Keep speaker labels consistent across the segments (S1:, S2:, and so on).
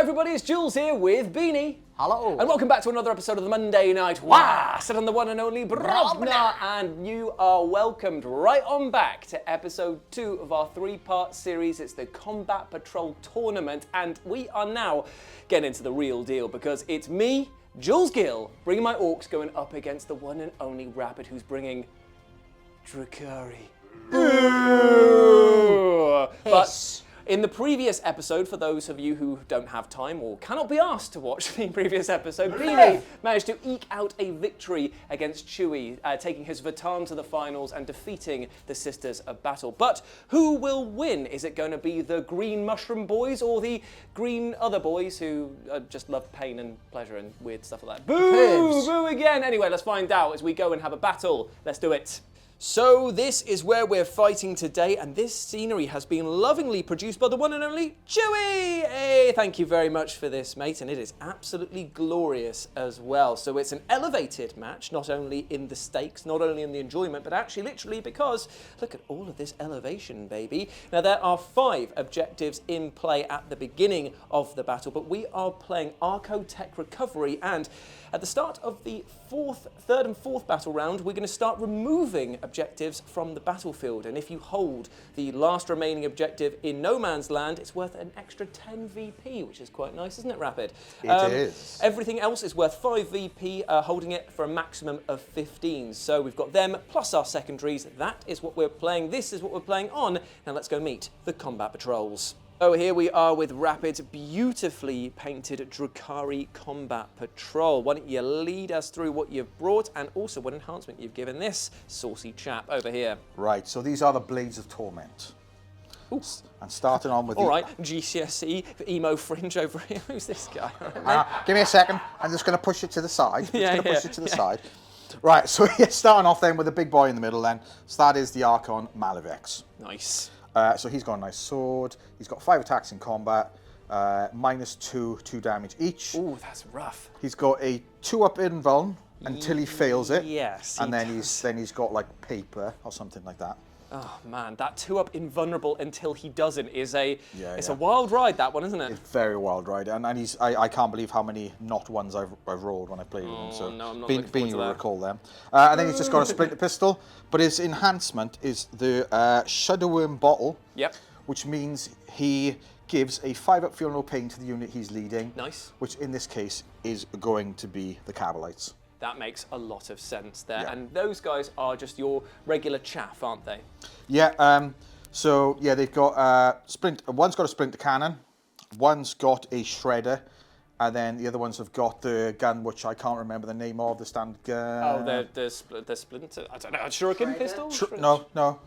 S1: everybody, it's Jules here with Beanie.
S2: Hello.
S1: And welcome back to another episode of the Monday Night Wast on the one and only Brobna. And you are welcomed right on back to episode 2 of our 3-part series. It's the Combat Patrol Tournament. And we are now getting into the real deal because it's me, Jules Gill, bringing my Orks going up against the one and only Rapid who's bringing Drukhari. But in the previous episode, for those of you who don't have time or cannot be asked to watch the previous episode, Beanie managed to eke out a victory against Chewie, taking his Vatan to the finals and defeating the Sisters of Battle. But who will win? Is it going to be the green mushroom boys or the green other boys who just love pain and pleasure and weird stuff like that? Boo! Boo again! Anyway, let's find out as we go and have a battle. Let's do it. So this is where we're fighting today, and this scenery has been lovingly produced by the one and only Chewie! Hey, thank you very much for this, mate, and it is absolutely glorious as well. So it's an elevated match, not only in the stakes, not only in the enjoyment, but actually literally because, look at all of this elevation, baby. Now there are 5 objectives in play at the beginning of the battle, but we are playing Arco-Tech Recovery, and at the start of the third and fourth battle round, we're going to start removing objectives from the battlefield. And if you hold the last remaining objective in no man's land, it's worth an extra 10 VP, which is quite nice, isn't it, Rapid?
S2: It is.
S1: Everything else is worth 5 VP, holding it for a maximum of 15. So we've got them plus our secondaries. That is what we're playing. This is what we're playing on. Now let's go meet the combat patrols. So here we are with Rapid's beautifully painted Drukhari Combat Patrol. Why don't you lead us through what you've brought and also what enhancement you've given this saucy chap over here?
S2: Right, so these are the Blades of Torment.
S1: Ooh.
S2: And starting on with
S1: All right, GCSE, emo fringe over here. Who's this guy?
S2: Give me a second. I'm just going to push it to the side. Push it to the side. Right, so yeah, starting off then with the big boy in the middle then. So that is the Archon Malevex.
S1: Nice.
S2: So he's got a nice sword. He's got 5 attacks in combat, -2 damage each.
S1: Ooh, that's rough.
S2: He's got a 2-up invuln until he fails it.
S1: Yes,
S2: and then he's got like paper or something like that.
S1: Oh man, that 2-up invulnerable until he doesn't is a a wild ride, that one, isn't it?
S2: It's very wild ride, and I can't believe how many not ones I've rolled when I played with him. So
S1: no, I'm not
S2: Bean will recall them. And then he's just got a splinter pistol, but his enhancement is the Shudderworm bottle.
S1: Yep.
S2: Which means he gives a 5-up feel no pain to the unit he's leading.
S1: Nice.
S2: Which in this case is going to be the Cabalites.
S1: That makes a lot of sense there.
S2: Yeah.
S1: And those guys are just your regular chaff, aren't they?
S2: Yeah, so yeah, they've got one's got a splinter cannon, one's got a shredder, and then the other ones have got the gun, which I can't remember the name of, the standard gun.
S1: Oh, the splinter, I don't know, a shuriken pistol?
S2: No.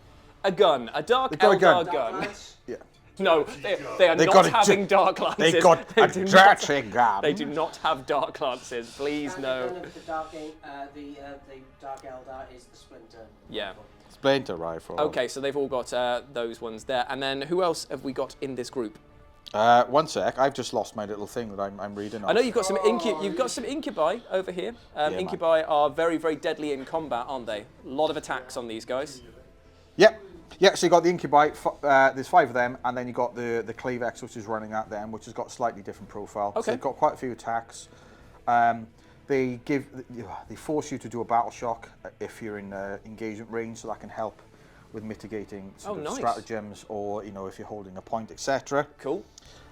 S1: A gun, a dark
S2: gun.
S1: gun.
S2: Yeah.
S1: No, they are not having dark lances.
S2: They got a dirty gun.
S1: They do not have dark lances, please no.
S3: The dark Eldar is the splinter.
S1: Yeah.
S2: Splinter rifle.
S1: Okay, so they've all got those ones there. And then who else have we got in this group?
S2: One sec, I've just lost my little thing that I'm reading.
S1: I know you've got some incubi over here. Incubi are very, very deadly in combat, aren't they? A lot of attacks on these guys.
S2: Yep. Yeah, so you got the incubi, there's 5 of them, and then you got the Clavex, which is running at them, which has got a slightly different profile.
S1: Okay.
S2: So they've got quite a few attacks. They force you to do a battle shock if you're in engagement range, so that can help with mitigating stratagems, or if you're holding a point, etc.
S1: Cool.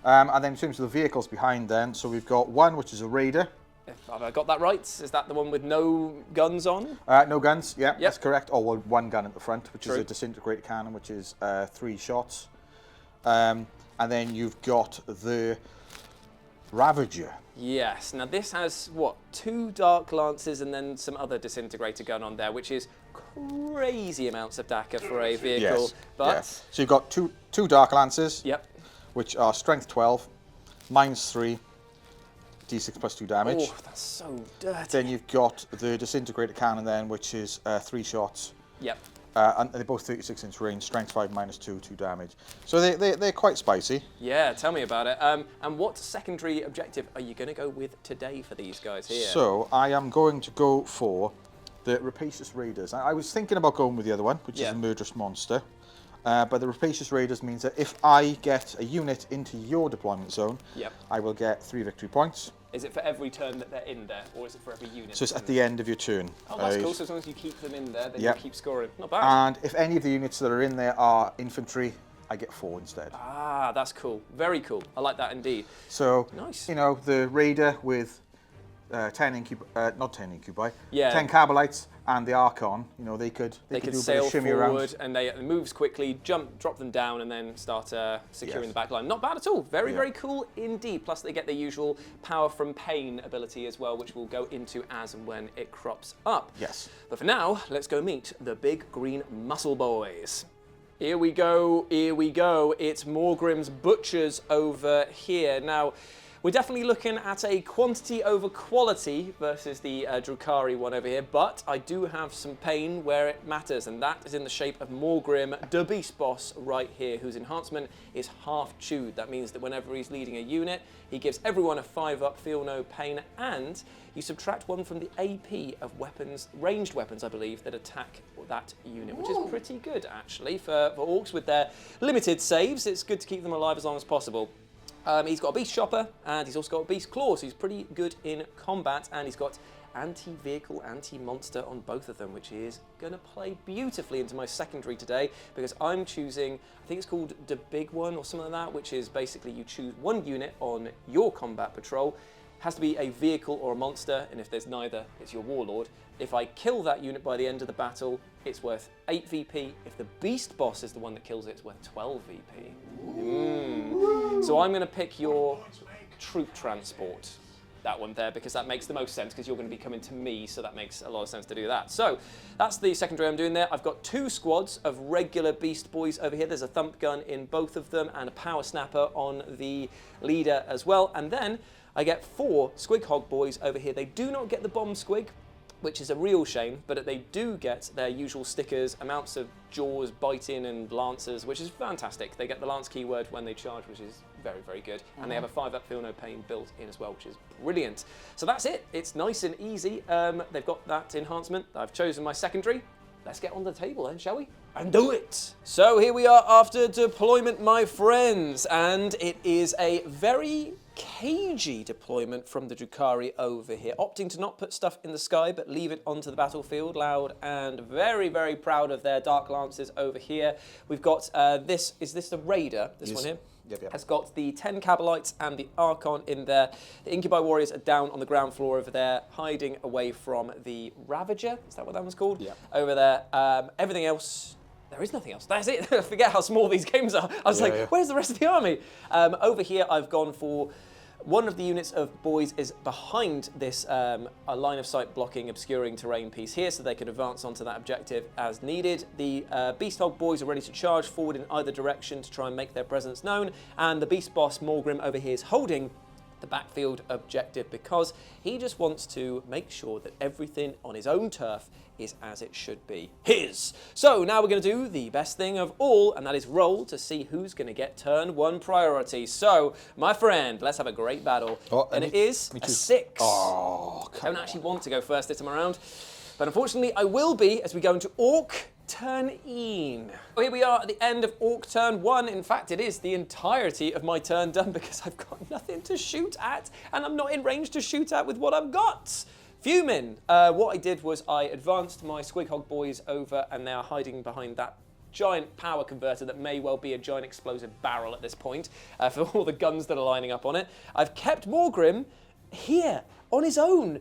S2: And then in terms of the vehicles behind then, so we've got one which is a raider.
S1: Have I got that right? Is that the one with no guns on?
S2: No guns, yeah, that's correct. Or well, 1 gun at the front, which is a disintegrator cannon, which is 3 shots. And then you've got the Ravager.
S1: Yes. Now this has, 2 dark lances and then some other disintegrator gun on there, which is crazy amounts of DACA for a vehicle.
S2: Yes.
S1: But
S2: yes. So you've got two dark lances.
S1: Yep.
S2: Which are strength 12, -3. D6 plus 2 damage.
S1: Oh, that's so dirty.
S2: Then you've got the disintegrator cannon then, which is 3 shots.
S1: Yep.
S2: And they're both 36-inch range, strength 5, -2, 2 damage. So they're quite spicy.
S1: Yeah, tell me about it. And what secondary objective are you going to go with today for these guys here?
S2: So I am going to go for the Rapacious Raiders. I was thinking about going with the other one, which is a Murderous Monster. But the Rapacious Raiders means that if I get a unit into your deployment zone, I will get 3 victory points.
S1: Is it for every turn that they're in there, or is it for every unit?
S2: So it's at the end of your turn.
S1: Oh, that's cool. So as long as you keep them in there, then you keep scoring. Not bad.
S2: And if any of the units that are in there are infantry, I get 4 instead.
S1: Ah, that's cool. Very cool. I like that indeed.
S2: So,
S1: nice.
S2: You know, the Raider with 10 not 10 incubi, 10 Cabalites and the Archon, you know, they could do a
S1: sail
S2: shimmy
S1: forward
S2: around.
S1: and it moves quickly, drop them down, and then start securing the back line. Not bad at all. Very, very cool indeed. Plus, they get the usual power from pain ability as well, which we'll go into as and when it crops up.
S2: Yes.
S1: But for now, let's go meet the big green muscle boys. Here we go. Here we go. It's Morgrim's Butchers over here. Now, we're definitely looking at a quantity over quality versus the Drukhari one over here, but I do have some pain where it matters, and that is in the shape of Morgrim, the Beast Boss, right here, whose enhancement is half chewed. That means that whenever he's leading a unit, he gives everyone a 5-up, feel no pain, and you subtract 1 from the AP of weapons, ranged weapons, I believe, that attack that unit, which is pretty good, actually, for Orks with their limited saves. It's good to keep them alive as long as possible. He's got a Beast Chopper, and he's also got a Beast Claw, so he's pretty good in combat, and he's got anti-vehicle, anti-monster on both of them, which is going to play beautifully into my secondary today, because I'm choosing, I think it's called the Big One or something like that, which is basically you choose 1 unit on your combat patrol. Has to be a vehicle or a monster, and if there's neither, it's your Warlord. If I kill that unit by the end of the battle, it's worth 8 VP. If the Beast Boss is the one that kills it, it's worth 12 VP. So I'm going to pick your Troop Transport, that one there, because that makes the most sense, because you're going to be coming to me, so that makes a lot of sense to do that. So that's the secondary I'm doing there. I've got 2 squads of regular Beast Boys over here. There's a Thump Gun in both of them, and a Power Snapper on the leader as well. And then I get 4 Squig Hog Boys over here. They do not get the Bomb Squig, which is a real shame, but they do get their usual stickers, amounts of jaws, biting, and lancers, which is fantastic. They get the lance keyword when they charge, which is very, very good. And they have a 5-up feel no pain built in as well, which is brilliant. So that's it. It's nice and easy. They've got that enhancement. I've chosen my secondary. Let's get on the table then, shall we? And do it! So here we are after deployment, my friends, and it is a very cagey deployment from the Drukhari over here, opting to not put stuff in the sky but leave it onto the battlefield. Loud and very, very proud of their Dark Lances over here. We've got this, is this the Raider, this one here?
S2: Yep.
S1: Has got the 10 Cabalites and the Archon in there. The Incubi Warriors are down on the ground floor over there, hiding away from the Ravager. Is that what that one's called?
S2: Yeah.
S1: Over there. Everything else, there is nothing else. That's it. I forget how small these games are. I was where's the rest of the army? Over here, I've gone for one of the units of boys is behind this a line of sight blocking, obscuring terrain piece here, so they can advance onto that objective as needed. The Beast Hog boys are ready to charge forward in either direction to try and make their presence known, and the Beast Boss Morgrim over here is holding the backfield objective because he just wants to make sure that everything on his own turf is as it should be his. So now we're going to do the best thing of all, and that is roll to see who's going to get turn 1 priority. So, my friend, let's have a great battle. And it is a 6.
S2: Oh,
S1: I don't actually want to go first this time around, but unfortunately I will be as we go into Ork turn-in. Here we are at the end of Ork turn 1. In fact, it is the entirety of my turn done because I've got nothing to shoot at, and I'm not in range to shoot at with what I've got. Fuming. What I did was I advanced my Squig Hog boys over, and they are hiding behind that giant power converter that may well be a giant explosive barrel at this point for all the guns that are lining up on it. I've kept Morgrim here on his own,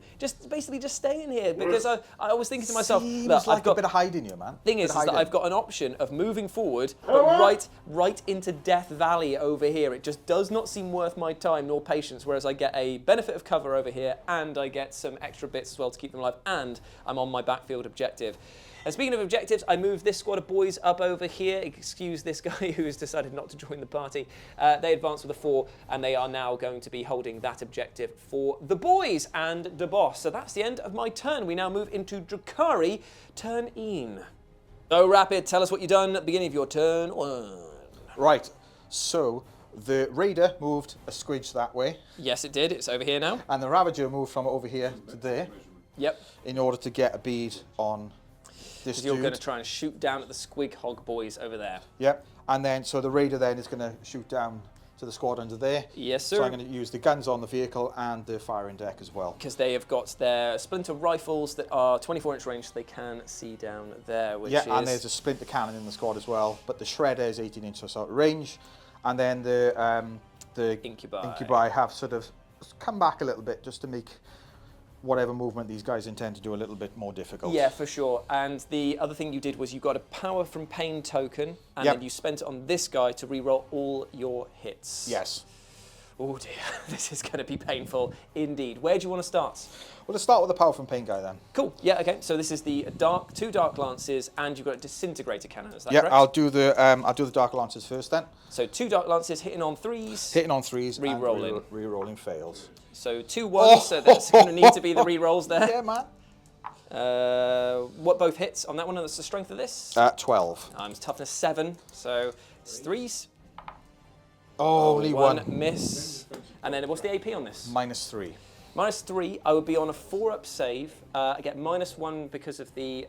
S1: basically just staying here because I was thinking to myself, look,
S2: like I've got a bit of hiding here, man.
S1: Thing is that I've got an option of moving forward, but right into Death Valley over here. It just does not seem worth my time nor patience, whereas I get a benefit of cover over here, and I get some extra bits as well to keep them alive, and I'm on my backfield objective. And speaking of objectives, I moved this squad of boys up over here. Excuse this guy who has decided not to join the party. They advanced with a 4, and they are now going to be holding that objective for the boys and the boss. So that's the end of my turn. We now move into Drukhari turn-in. So, Rapid, tell us what you've done at the beginning of your turn 1.
S2: Right, so the Raider moved a squidge that way.
S1: Yes, it did. It's over here now.
S2: And the Ravager moved from over here to there.
S1: Yep.
S2: In order to get a bead on this
S1: you're
S2: dude.
S1: going to try and shoot down at the squig hog boys over there.
S2: Yep. And then, so the raider then is going to shoot down to the squad under there.
S1: Yes, sir.
S2: So I'm going to use the guns on the vehicle and the firing deck as well.
S1: Because they have got their splinter rifles that are 24-inch range, so they can see down there, which is...
S2: Yeah, and there's a splinter cannon in the squad as well, but the shredder is 18-inch sort of range. And then the incubi have sort of come back a little bit just to make whatever movement these guys intend to do a little bit more difficult.
S1: Yeah, for sure. And the other thing you did was you got a power from pain token, and then you spent it on this guy to reroll all your hits.
S2: Yes.
S1: Oh dear, this is going to be painful indeed. Where do you want to start?
S2: Well, let's start with the power from pain guy then.
S1: Cool. Yeah. Okay. So this is the two dark lances, and you've got a disintegrator cannon. Is that correct?
S2: Yeah, I'll do the dark lances first then.
S1: So 2 dark lances hitting on 3s.
S2: Hitting on 3s.
S1: Re-rolling.
S2: And re-rolling fails.
S1: So 2 1s. So that's going to need to be the re-rolls there.
S2: Yeah, man.
S1: What both hits on that one? And that's the strength of this.
S2: 12.
S1: I'm toughness 7. So it's 3s.
S2: Oh, only one.
S1: Miss. And then what's the AP on this?
S2: -3.
S1: -3, I would be on a 4-up save. I get -1 because of the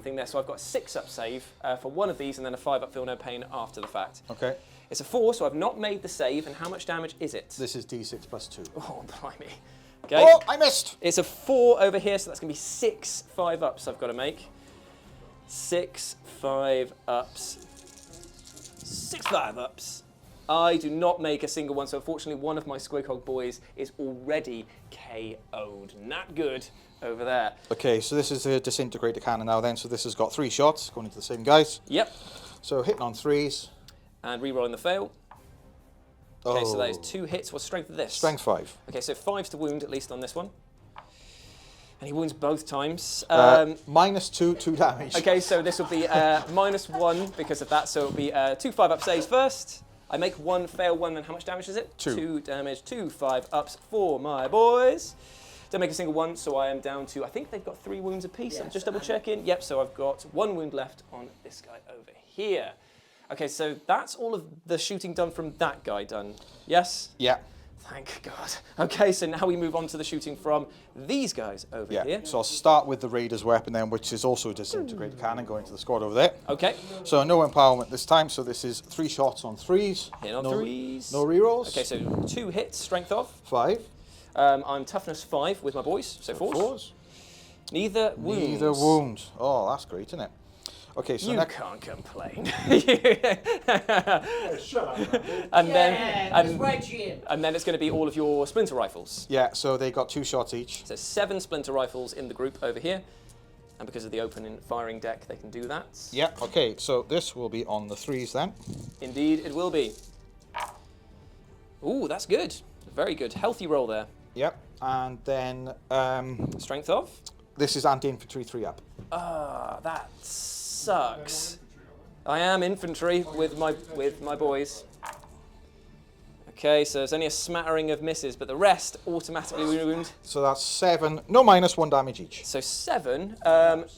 S1: thing there. So I've got a 6-up save for one of these, and then a 5-up feel no pain after the fact.
S2: Okay.
S1: It's a 4, so I've not made the save. And how much damage is it?
S2: This is D6 + 2.
S1: Oh, blimey. Okay.
S2: Oh, I missed.
S1: It's a 4 over here, so that's going to be 6 5-ups I've got to make. 6 5-ups. 6 5-ups. I do not make a single one, so unfortunately one of my Squighog boys is already KO'd. Not good over there.
S2: Okay, so this is a disintegrator cannon now then, so this has got 3 shots going into the same guys.
S1: Yep.
S2: So hitting on 3s.
S1: And re-rolling the fail. Okay, so that is 2 hits. What's the strength of this?
S2: Strength 5.
S1: Okay, so 5's to wound at least on this one. And he wounds both times.
S2: -2 damage.
S1: Okay, so this will be -1 because of that, so it'll be 2 5-up saves first. I make 1, fail 1, and how much damage is it?
S2: 2.
S1: 2 damage, 2 5-ups for my boys. Don't make a single one, so I am down to, I think they've got 3 wounds apiece.
S3: Yes,
S1: I'm just double checking. Yep, so I've got 1 wound left on this guy over here. Okay, so that's all of the shooting done from that guy done. Yes?
S2: Yeah.
S1: Thank God. Okay, so now we move on to the shooting from these guys over here.
S2: So I'll start with the Raider's weapon then, which is also a disintegrator cannon going to the squad over there.
S1: Okay.
S2: So no empowerment this time, so this is 3 shots on 3s.
S1: Hit on 3s.
S2: No rerolls.
S1: Okay, so 2 hits, strength of.
S2: 5.
S1: I'm toughness 5 with my boys, so 4s.
S2: 4s.
S1: Neither wounds.
S2: Neither wounds. Oh, that's great, isn't it? Okay, so
S1: you
S2: next.
S1: can't complain.
S3: Shut up.
S1: And then it's going to be all of your splinter rifles.
S2: Yeah, so they got 2 shots each.
S1: So 7 splinter rifles in the group over here. And because of the open firing deck, they can do that.
S2: Yeah, okay, so this will be on the 3s then.
S1: Indeed, it will be. Ooh, that's good. Very good. Healthy roll there.
S2: Yep, and then
S1: Strength of?
S2: this is anti-infantry 3-up.
S1: Ah, that sucks. I am infantry with my boys. Okay, so there's only a smattering of misses, but the rest automatically wound.
S2: So that's 7, no -1 damage each.
S1: So 7.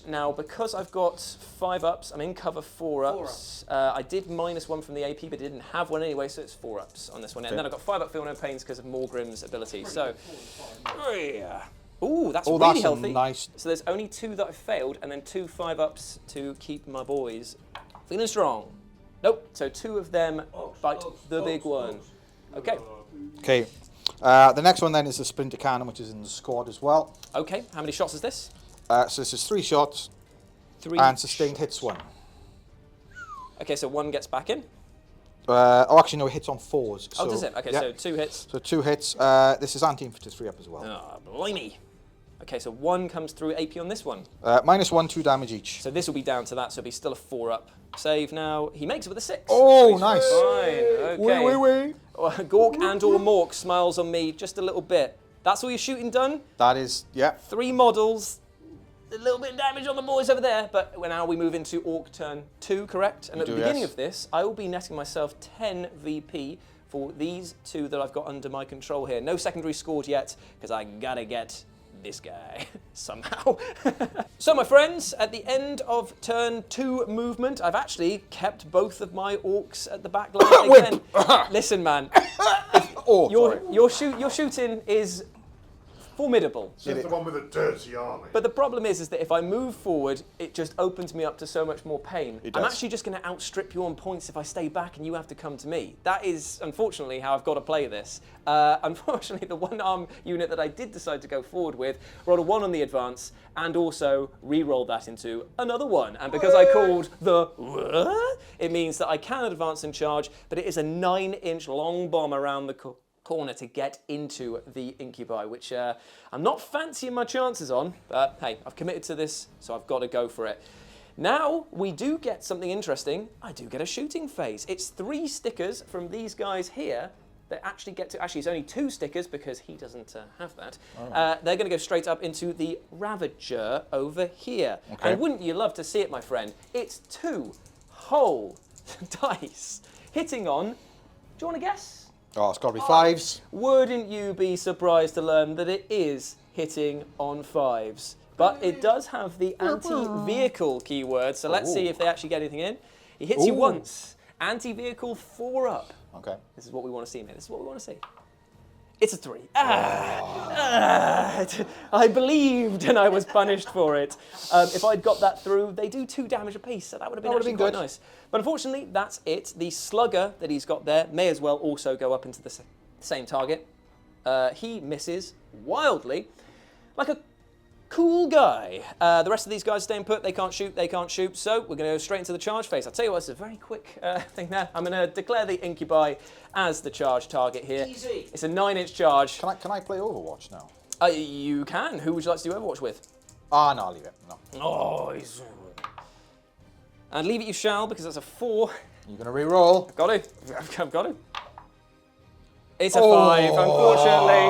S1: Now, because I've got 5-ups, I'm in cover 4-ups. I did -1 from the AP, but didn't have one anyway, so it's 4-ups on this one. And then I've got 5-up feel no pains because of Morgrim's ability. So, ooh, that's really healthy.
S2: Nice.
S1: So there's only 2 that I've failed, and then 2 5-ups to keep my boys feeling strong. Nope, so 2 of them bite the big one. Okay.
S2: Okay, the next one then is the splinter cannon, which is in the squad as well.
S1: Okay, how many shots is this?
S2: So this is 3 shots,
S1: 3.
S2: and sustained hits 1.
S1: Okay, so 1 gets back in.
S2: Oh, actually no, it hits on 4s.
S1: Oh, does it? Okay,
S2: yeah.
S1: so 2 hits.
S2: So 2 hits. This is anti-infantry 3-up as well.
S1: Oh, blimey. Okay, so 1 comes through AP on this one.
S2: -1, 2 damage each.
S1: So this will be down to that, so it'll be still a 4-up save now. He makes it with a 6.
S2: Oh, nice.
S1: Fine, okay.
S2: Wee.
S1: Gork and or Mork smiles on me just a little bit. That's all your shooting done?
S2: That is, yeah.
S1: 3 models. A little bit of damage on the boys over there, but now we move into Ork turn 2, correct? And at the beginning of this, I will be netting myself 10 VP for these 2 that I've got under my control here. No secondary scored yet, because I gotta get this guy somehow. So my friends, at the end of turn 2 movement, I've actually kept both of my orcs at the back line again. Listen, man, your shooting is formidable.
S3: So it's the one with a dirty army.
S1: But the problem is that if I move forward, it just opens me up to so much more pain. I'm actually just going to outstrip you on points if I stay back and you have to come to me. That is, unfortunately, how I've got to play this. Unfortunately, the one-arm unit that I did decide to go forward with rolled a 1 on the advance and also re-rolled that into another 1. And because I called the it means that I can advance and charge, but it is a 9-inch long bomb around the corner to get into the incubi, which I'm not fancying my chances on, but hey, I've committed to this, so I've got to go for it. Now, we do get something interesting. I do get a shooting phase. It's 3 stickers from these guys here that actually get to, actually it's only 2 stickers because he doesn't have that. They're going to go straight up into the Ravager over here.
S2: Okay.
S1: And wouldn't you love to see it, my friend? It's 2 whole dice hitting on, do you want to guess?
S2: Oh, it's got to be 5s.
S1: Wouldn't you be surprised to learn that it is hitting on 5s? But it does have the anti-vehicle keyword, so let's see if they actually get anything in. He hits you once. Anti-vehicle 4 up.
S2: Okay.
S1: This is what we want to see, mate. This is what we want to see. It's a 3. I believed and I was punished for it. If I'd got that through, they do 2 damage apiece, so that would have been actually quite nice. But unfortunately, that's it. The slugger that he's got there may as well also go up into the same target. He misses wildly, like a cool guy. The rest of these guys staying put. They can't shoot, so we're going to go straight into the charge phase. I'll tell you what, it's a very quick thing there. I'm going to declare the incubi as the charge target here.
S3: Easy.
S1: It's a 9-inch charge.
S2: Can I play Overwatch now?
S1: You can. Who would you like to do Overwatch with?
S2: Ah, no, I'll leave it. No.
S1: Oh, he's... And leave it you shall, because that's a 4.
S2: You're going to re-roll.
S1: I've got to. I've got to. It's a 5, unfortunately.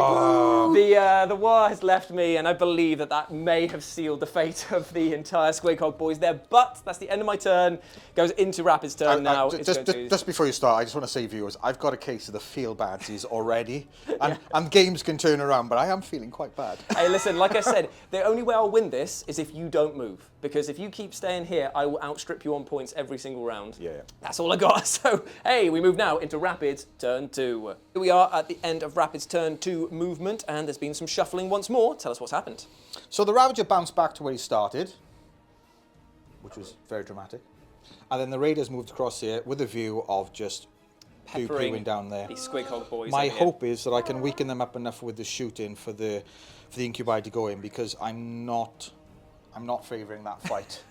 S1: The war has left me, and I believe that that may have sealed the fate of the entire Squighog boys there. But that's the end of my turn. Goes into Rapid's turn now.
S2: Just before you start, I just want to say, viewers, I've got a case of the feel badsies already, and games can turn around, but I am feeling quite bad.
S1: Hey, listen, like I said, the only way I'll win this is if you don't move. Because if you keep staying here, I will outstrip you on points every single round.
S2: Yeah.
S1: That's all I got. So, hey, we move now into Rapid's turn 2. Here we are at the end of Rapid's turn 2 movement, and there's been some shuffling once more. Tell us what's happened.
S2: So the Ravager bounced back to where he started, which was very dramatic. And then the Raiders moved across here with a view of just poo-pooing down there.
S1: These Squighog boys.
S2: My hope is that I can weaken them up enough with the shooting for the incubi to go in, because I'm not favouring that fight.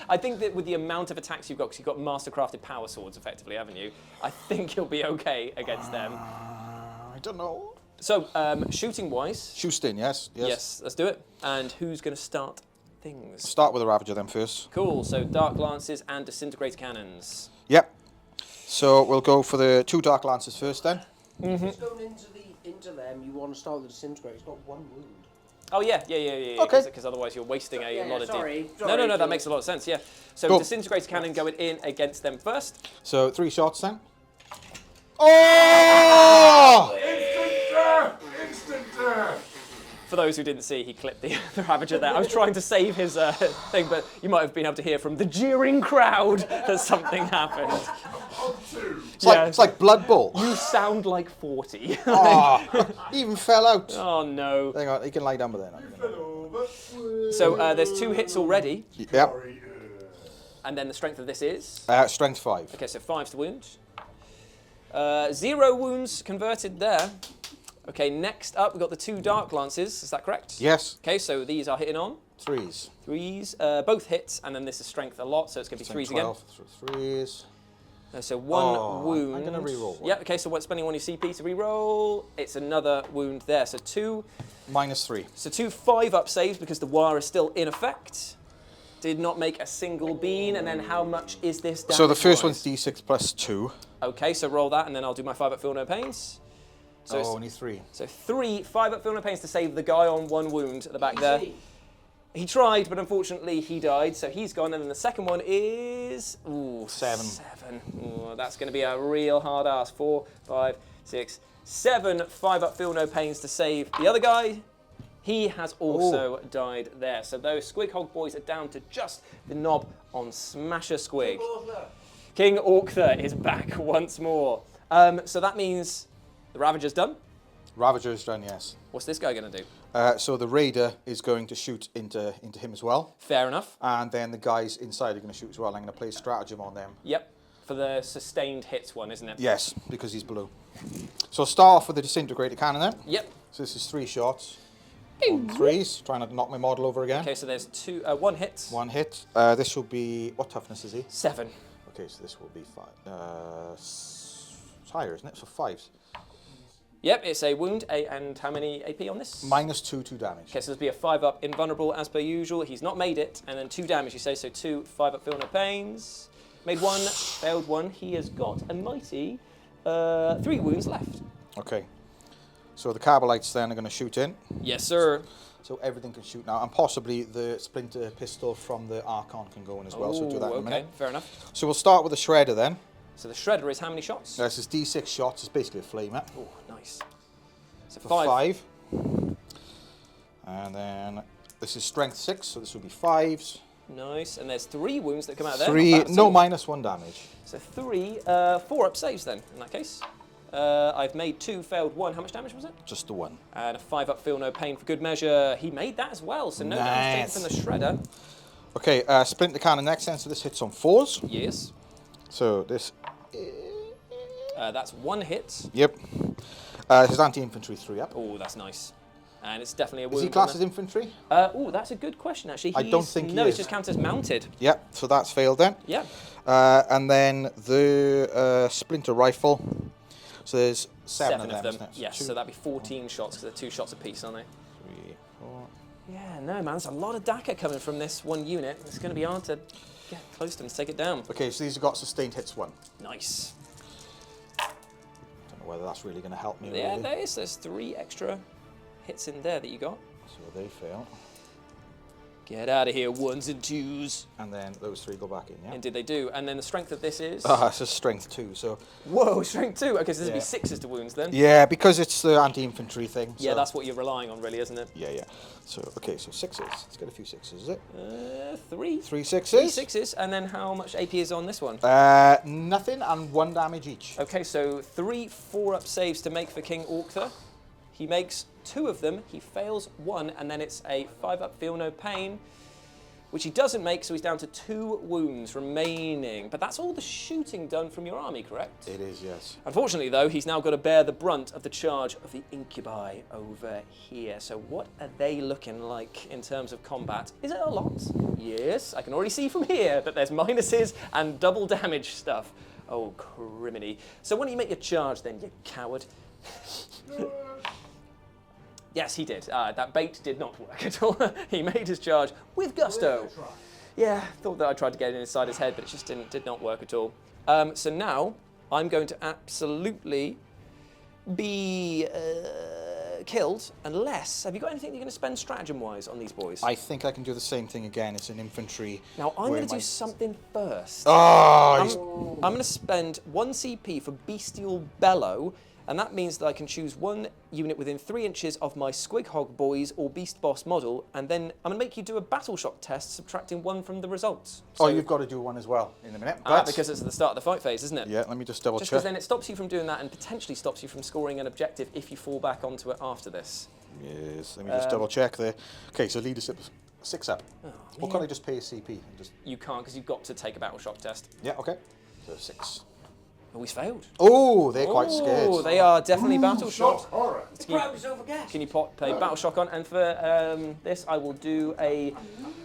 S1: I think that with the amount of attacks you've got, because you've got mastercrafted power swords effectively, haven't you? I think you'll be okay against them.
S2: I don't know.
S1: So, shooting-wise...
S2: Shooting, yes.
S1: Yes, let's do it. And who's going to start things?
S2: Start with the Ravager then first.
S1: Cool, so Dark Lances and Disintegrator Cannons.
S2: Yep. So we'll go for the 2 Dark Lances first then.
S4: Just going into them, you want to start with the Disintegrator. It's got 1 wound.
S1: Oh, yeah.
S2: Okay.
S1: Because otherwise you're wasting a lot of...
S4: Sorry,
S1: No, that makes a lot of sense, yeah. So
S2: Go.
S1: Disintegrator Cannon going in against them first.
S2: So 3 shots then. Oh!
S3: Instant death!
S1: For those who didn't see, he clipped the Ravager there. I was trying to save his thing, but you might have been able to hear from the jeering crowd that something happened.
S2: It's like Blood Bowl.
S1: You sound like 40.
S2: He even fell out.
S1: Oh, no.
S2: Hang on, he can lie down by then.
S1: So there's 2 hits already.
S2: Yep.
S1: And then the strength of this is?
S2: Strength 5.
S1: Okay, so 5's the wound. 0 wounds converted there. Okay, next up we've got the 2 Dark Lances, is that correct?
S2: Yes.
S1: Okay, so these are hitting on.
S2: 3s.
S1: 3s, both hits, and then this is strength a lot, so it's going to be 3s again.
S2: 3s.
S1: So 1 wound.
S2: I'm going to re-roll 1.
S1: Yeah, okay, so spending 1 of your CP to re-roll. It's another wound there, so 2.
S2: -3.
S1: So 2 5-up saves because the wire is still in effect. Did not make a single bean, and then how much is this damage?
S2: So the first one's D6 plus 2.
S1: Okay, so roll that, and then I'll do my 5-up feel no pains. So
S2: only 3.
S1: So 3 5-up feel no pains to save the guy on 1 wound at the back there. He tried, but unfortunately he died, so he's gone. And then the second one is
S2: 7.
S1: 7. Ooh, that's going to be a real hard ass. 4, 5, 6, 7 5-up feel no pains to save the other guy. He has also died there. So those Squighog boys are down to just the knob on Smasher Squig. King Orktha is back once more. So that means the Ravager's done.
S2: Ravager's done, yes.
S1: What's this guy going to do?
S2: So the Raider is going to shoot into him as well.
S1: Fair enough.
S2: And then the guys inside are going to shoot as well. I'm going to play stratagem on them.
S1: Yep. For the sustained hits one, isn't it?
S2: Yes, because he's blue. So I'll start off with the disintegrator cannon then.
S1: Yep.
S2: So this is 3 shots. 3s, trying to knock my model over again.
S1: Okay, so there's 1 hit.
S2: 1 hit. This will be, what toughness is he?
S1: 7.
S2: Okay, so this will be 5. It's higher, isn't it? So 5s.
S1: Yep, it's a wound. And how many AP on this?
S2: -2 damage.
S1: Okay, so this will be a 5-up invulnerable as per usual. He's not made it. And then 2 damage, you say. So 2 5-up feel no pains. Made 1, failed 1. He has got a mighty 3 wounds left.
S2: Okay. So the Carbolites then are going to shoot in.
S1: Yes, sir.
S2: So everything can shoot now. And possibly the splinter pistol from the Archon can go in as well. So we'll do that in a minute.
S1: Okay, fair enough.
S2: So we'll start with the Shredder then.
S1: So the Shredder is how many shots?
S2: This is D6 shots. It's basically a flamer.
S1: Oh, nice. So
S2: For
S1: 5.
S2: 5. And then this is strength 6, so this will be 5s.
S1: Nice. And there's 3 wounds that come out of there.
S2: 3,
S1: Not bad at
S2: no,
S1: all.
S2: -1 damage.
S1: So 3, 4-up saves then, in that case. I've made 2, failed 1. How much damage was it?
S2: Just the 1.
S1: And a 5-up feel no pain for good measure. He made that as well, so no damage taken from the Shredder.
S2: Okay, splinter cannon next then, so this hits on 4s.
S1: Yes.
S2: So this,
S1: That's 1 hit.
S2: yep. This is anti-infantry 3-up.
S1: Oh, that's nice. And it's definitely a wound.
S2: Is he classed as infantry?
S1: Oh, that's a good question, actually.
S2: I don't think he
S1: No,
S2: is.
S1: it's just counted as mounted.
S2: Yep, so that's failed then.
S1: Yeah.
S2: And then the splinter rifle. So there's 7 of them, isn't it?
S1: Yes,
S2: Two,
S1: so that'd be 14 shots, because they're 2 shots apiece, aren't they?
S2: 3, 4.
S1: Yeah, no, man, there's a lot of DACA coming from this one unit. It's going to be hard to get close to them to take it down.
S2: Okay, so these have got sustained hits 1.
S1: Nice.
S2: Don't know whether that's really going to help me.
S1: Yeah,
S2: really.
S1: there's 3 extra hits in there that you got.
S2: So they fail.
S1: Get out of here, 1s and 2s.
S2: And then those 3 go back in, yeah?
S1: And did they do? And then the strength of this is?
S2: It's a strength 2, so...
S1: Whoa, strength 2. Okay, so this would
S2: Yeah.
S1: be 6s to wounds then.
S2: Yeah, because it's the anti-infantry thing.
S1: Yeah,
S2: so-
S1: that's what you're relying on, really, isn't it?
S2: Yeah, yeah. So, okay, so 6s. Let's get a few 6s, is it?
S1: 3.
S2: 3 6s?
S1: 3 6s, and then how much AP is on this one?
S2: Nothing, and 1 damage each.
S1: Okay, so 3 4-up saves to make for King Orktha. He makes 2 of them, he fails 1, and then it's a 5-up feel no pain, which he doesn't make, so he's down to 2 wounds remaining. But that's all the shooting done from your army, correct?
S2: It is, yes.
S1: Unfortunately, though, he's now got to bear the brunt of the charge of the incubi over here. So what are they looking like in terms of combat? Is it a lot? Yes, I can already see from here that there's minuses and double damage stuff. Oh, criminy. So why don't you make your charge then, you coward? Yes, he did. That bait did not work at all. He made his charge with gusto. Yeah, thought that I tried to get it inside his head, but it just did not work at all. So now I'm going to absolutely be killed unless... Have you got anything you're going to spend stratagem-wise on these boys?
S2: I think I can do the same thing again. It's an infantry.
S1: Now, I'm
S2: where
S1: going to
S2: my-
S1: do something first.
S2: Oh,
S1: I'm going to spend 1 CP for Bestial Bellow, and that means that I can choose 1 unit within 3 inches of my Squighog Boys or Beast Boss model, and then I'm going to make you do a battle shock test, subtracting 1 from the results.
S2: oh,
S1: So-
S2: you've got to do one as well in a minute.
S1: because it's at the start of the fight phase, isn't it?
S2: Yeah, let me just double
S1: Just
S2: check.
S1: because then it stops you from doing that and potentially stops you from scoring an objective if you fall back onto it after this.
S2: Yes, let me just double check there. Okay, so leadership 6-up.
S1: Oh,
S2: Or can't I just pay a CP? And just...
S1: You can't because you've got to take a battle shock test.
S2: Yeah, okay. So 6.
S1: Oh, he's failed.
S2: Oh, they're quite
S1: Oh,
S2: scared.
S1: they are definitely battle
S3: Shot
S1: shocked.
S3: horror.
S4: Grab yourself a gas.
S1: Can you play battle shock on? And for this, I'll do a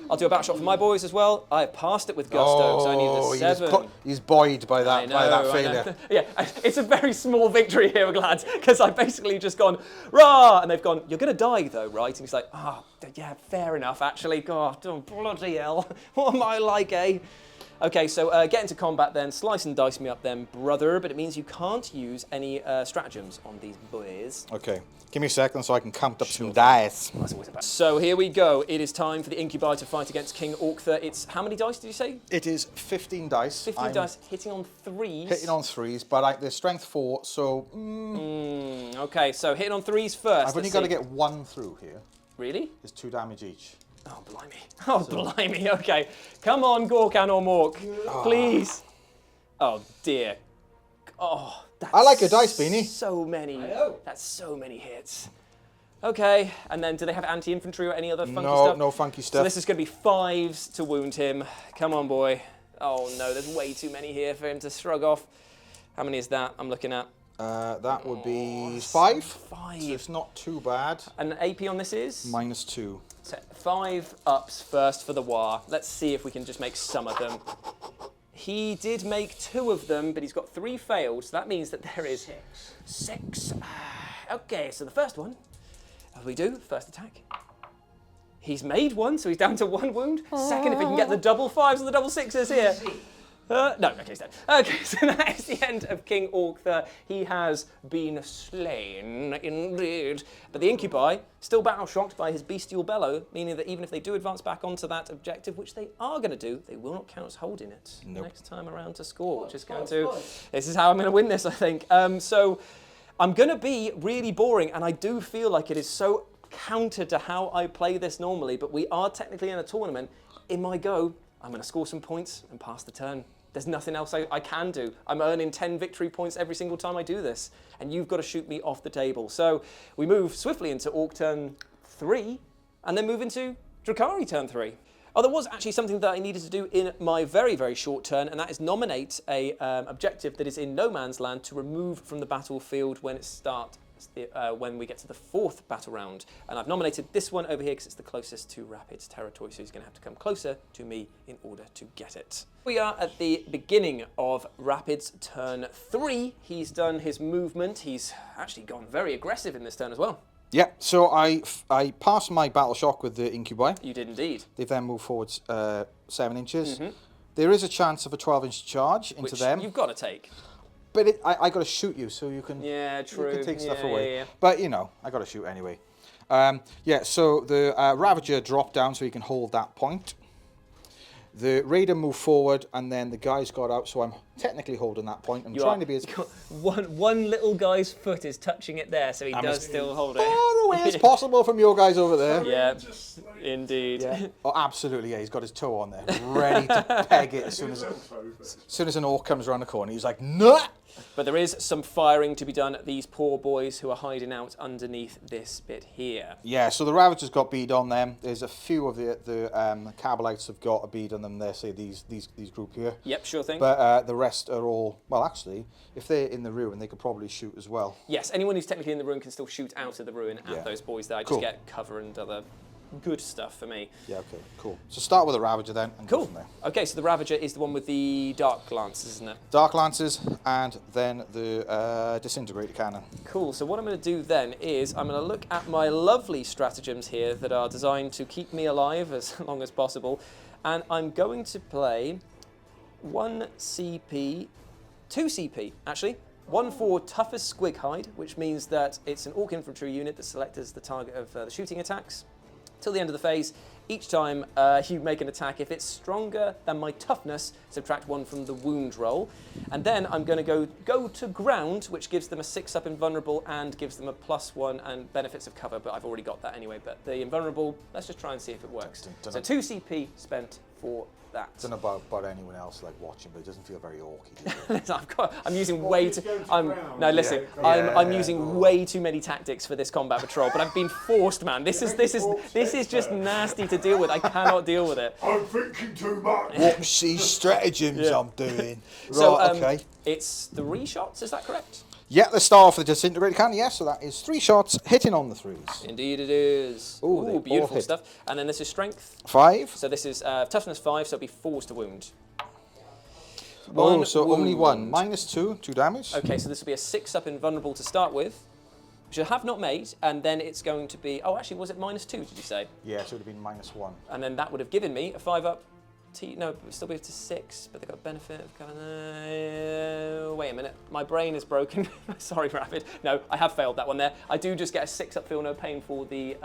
S1: battle shock for my boys as well. I passed it with gusto, so I needed a 7.
S2: He's buoyed by
S1: I
S2: that,
S1: know,
S2: by that
S1: I know.
S2: failure.
S1: Yeah, it's a very small victory here, lads, because I've basically just gone, rah, and they've gone, you're going to die though, right? And he's like, yeah, fair enough, actually. God, oh, bloody hell. What am I like, eh? Okay, so get into combat then. Slice and dice me up then, brother, but it means you can't use any stratagems on these boys.
S2: Okay, give me a second so I can count up some dice.
S1: That's always about. So here we go. It is time for the incubi to fight against King Orktha. It's how many dice did you say?
S2: It is 15 dice.
S1: 15
S2: I'm
S1: dice, hitting on 3s.
S2: hitting on 3s, but there's strength 4, so
S1: Okay, so hitting on 3s first.
S2: I've only got to get 1 through here.
S1: Really?
S2: There's 2 damage each.
S1: Oh, blimey. Oh, blimey. Okay. Come on, Gorkan or Mork. Please. Oh, dear. Oh, that's
S2: I like your dice, Beanie.
S1: So many.
S4: I know.
S1: That's so many hits. Okay, and then do they have anti-infantry or any other funky
S2: No,
S1: stuff?
S2: no funky
S1: So
S2: stuff.
S1: this is going to be 5s to wound him. Come on, boy. Oh no, there's way too many here for him to shrug off. How many is that I'm looking at?
S2: That would be 5.
S1: 5.
S2: So it's not too bad.
S1: And AP on this is?
S2: -2.
S1: So 5 ups first for the War. Let's see if we can just make some of them. He did make 2 of them, but he's got 3 failed, so that means that there is 6. Okay, so the first one, as we do, first attack. He's made 1, so he's down to 1 wound. Second, if he can get the double 5s and the double 6s here. No, okay, he's dead. Okay, so that is the end of King Ork. He has been slain, indeed. But the Incubi, still battle-shocked by his bestial bellow, meaning that even if they do advance back onto that objective, which they are going to do, they will not count as holding it next time around to score, which is going to... This is how I'm going to win this, I think. So I'm going to be really boring, and I do feel like it is so counter to how I play this normally, but we are technically in a tournament. In my go, I'm going to score some points and pass the turn. There's nothing else I can do. I'm earning 10 victory points every single time I do this, and you've got to shoot me off the table. So we move swiftly into Ork turn 3, and then move into Drukhari turn 3. Oh, there was actually something that I needed to do in my very, very short turn, and that is nominate a objective that is in no man's land to remove from the battlefield when it starts. When we get to the 4th battle round. And I've nominated this one over here because it's the closest to Rapid's territory, so he's going to have to come closer to me in order to get it. We are at the beginning of Rapid's turn 3. He's done his movement. He's actually gone very aggressive in this turn as well.
S2: Yeah, so I passed my battle shock with the Incubi.
S1: You did indeed.
S2: They've then moved forward 7 inches. There is a chance of a 12-inch charge into
S1: Which
S2: them.
S1: you've got to take.
S2: But I got to shoot you, so you can,
S1: true.
S2: You can take stuff
S1: Yeah,
S2: away.
S1: yeah.
S2: But, you know, I got to shoot anyway. Yeah, so the Ravager dropped down so he can hold that point. The Raider moved forward, and then the guys got out, so I'm technically holding that point. I'm trying to be as
S1: one little guy's foot is touching it there, so he does still hold it.
S2: far away as possible from your guys over there.
S1: Yeah, indeed.
S2: Yeah. Oh, absolutely, yeah. He's got his toe on there, ready to peg it as soon as an orc comes around the corner. He's like, no!
S1: But there is some firing to be done at these poor boys who are hiding out underneath this bit here.
S2: Yeah, so the Ravagers got bead on them. There's a few of the Cabalites have got a bead on them there, say these group here.
S1: Yep, sure thing.
S2: But the rest are all, well, actually, if they're in the ruin, they could probably shoot as well.
S1: Yes, anyone who's technically in the ruin can still shoot out of the ruin at those boys there. I just
S2: Cool.
S1: get cover and other good stuff for me.
S2: Yeah, okay, cool. So start with the Ravager then and go
S1: Cool.
S2: from there.
S1: Okay, so the Ravager is the one with the dark lances, isn't it?
S2: Dark Lances and then the Disintegrator Cannon.
S1: Cool, so what I'm going to do then is I'm going to look at my lovely stratagems here that are designed to keep me alive as long as possible, and I'm going to play 1 CP, 2 CP actually. 1 for Toughest Squighide, which means that it's an Ork infantry unit that selects as the target of the shooting attacks. Till the end of the phase, each time you make an attack, if it's stronger than my toughness, subtract 1 from the wound roll. And then I'm going to go to ground, which gives them a 6-up invulnerable and gives them a +1 and benefits of cover, but I've already got that anyway. But the invulnerable, let's just try and see if it works. So 2 CP spent for that.
S2: I don't know about anyone else like watching, but it doesn't feel very orky.
S1: I'm using way too. I'm using way too many tactics for this combat patrol, but I've been forced, man. This is just nasty to deal with. I cannot deal with it.
S3: I'm thinking too much.
S2: Watch these stratagems I'm doing.
S1: So
S2: Right, okay.
S1: it's 3 shots. Is that correct?
S2: Yeah, let's start off with the Disintegrator Cannon. Yes, so that is 3 shots hitting on the 3s.
S1: Indeed it is.
S2: Ooh, they all
S1: beautiful
S2: hit.
S1: stuff. And then this is strength.
S2: 5.
S1: So this is toughness 5, so it'll be 4s to wound.
S2: Oh, so
S1: wound.
S2: only 1. -2, 2 damage.
S1: Okay, so this will be a 6-up invulnerable to start with, which I have not made, and then it's going to be... Oh, actually, was it -2, did you say?
S2: Yeah, so it would have been -1.
S1: And then that would have given me a 5-up... No, it would still be up to 6, but they've got a benefit of... wait a minute. My brain is broken. Sorry, Rapid. No, I have failed that one there. I do just get a 6-up feel no pain for the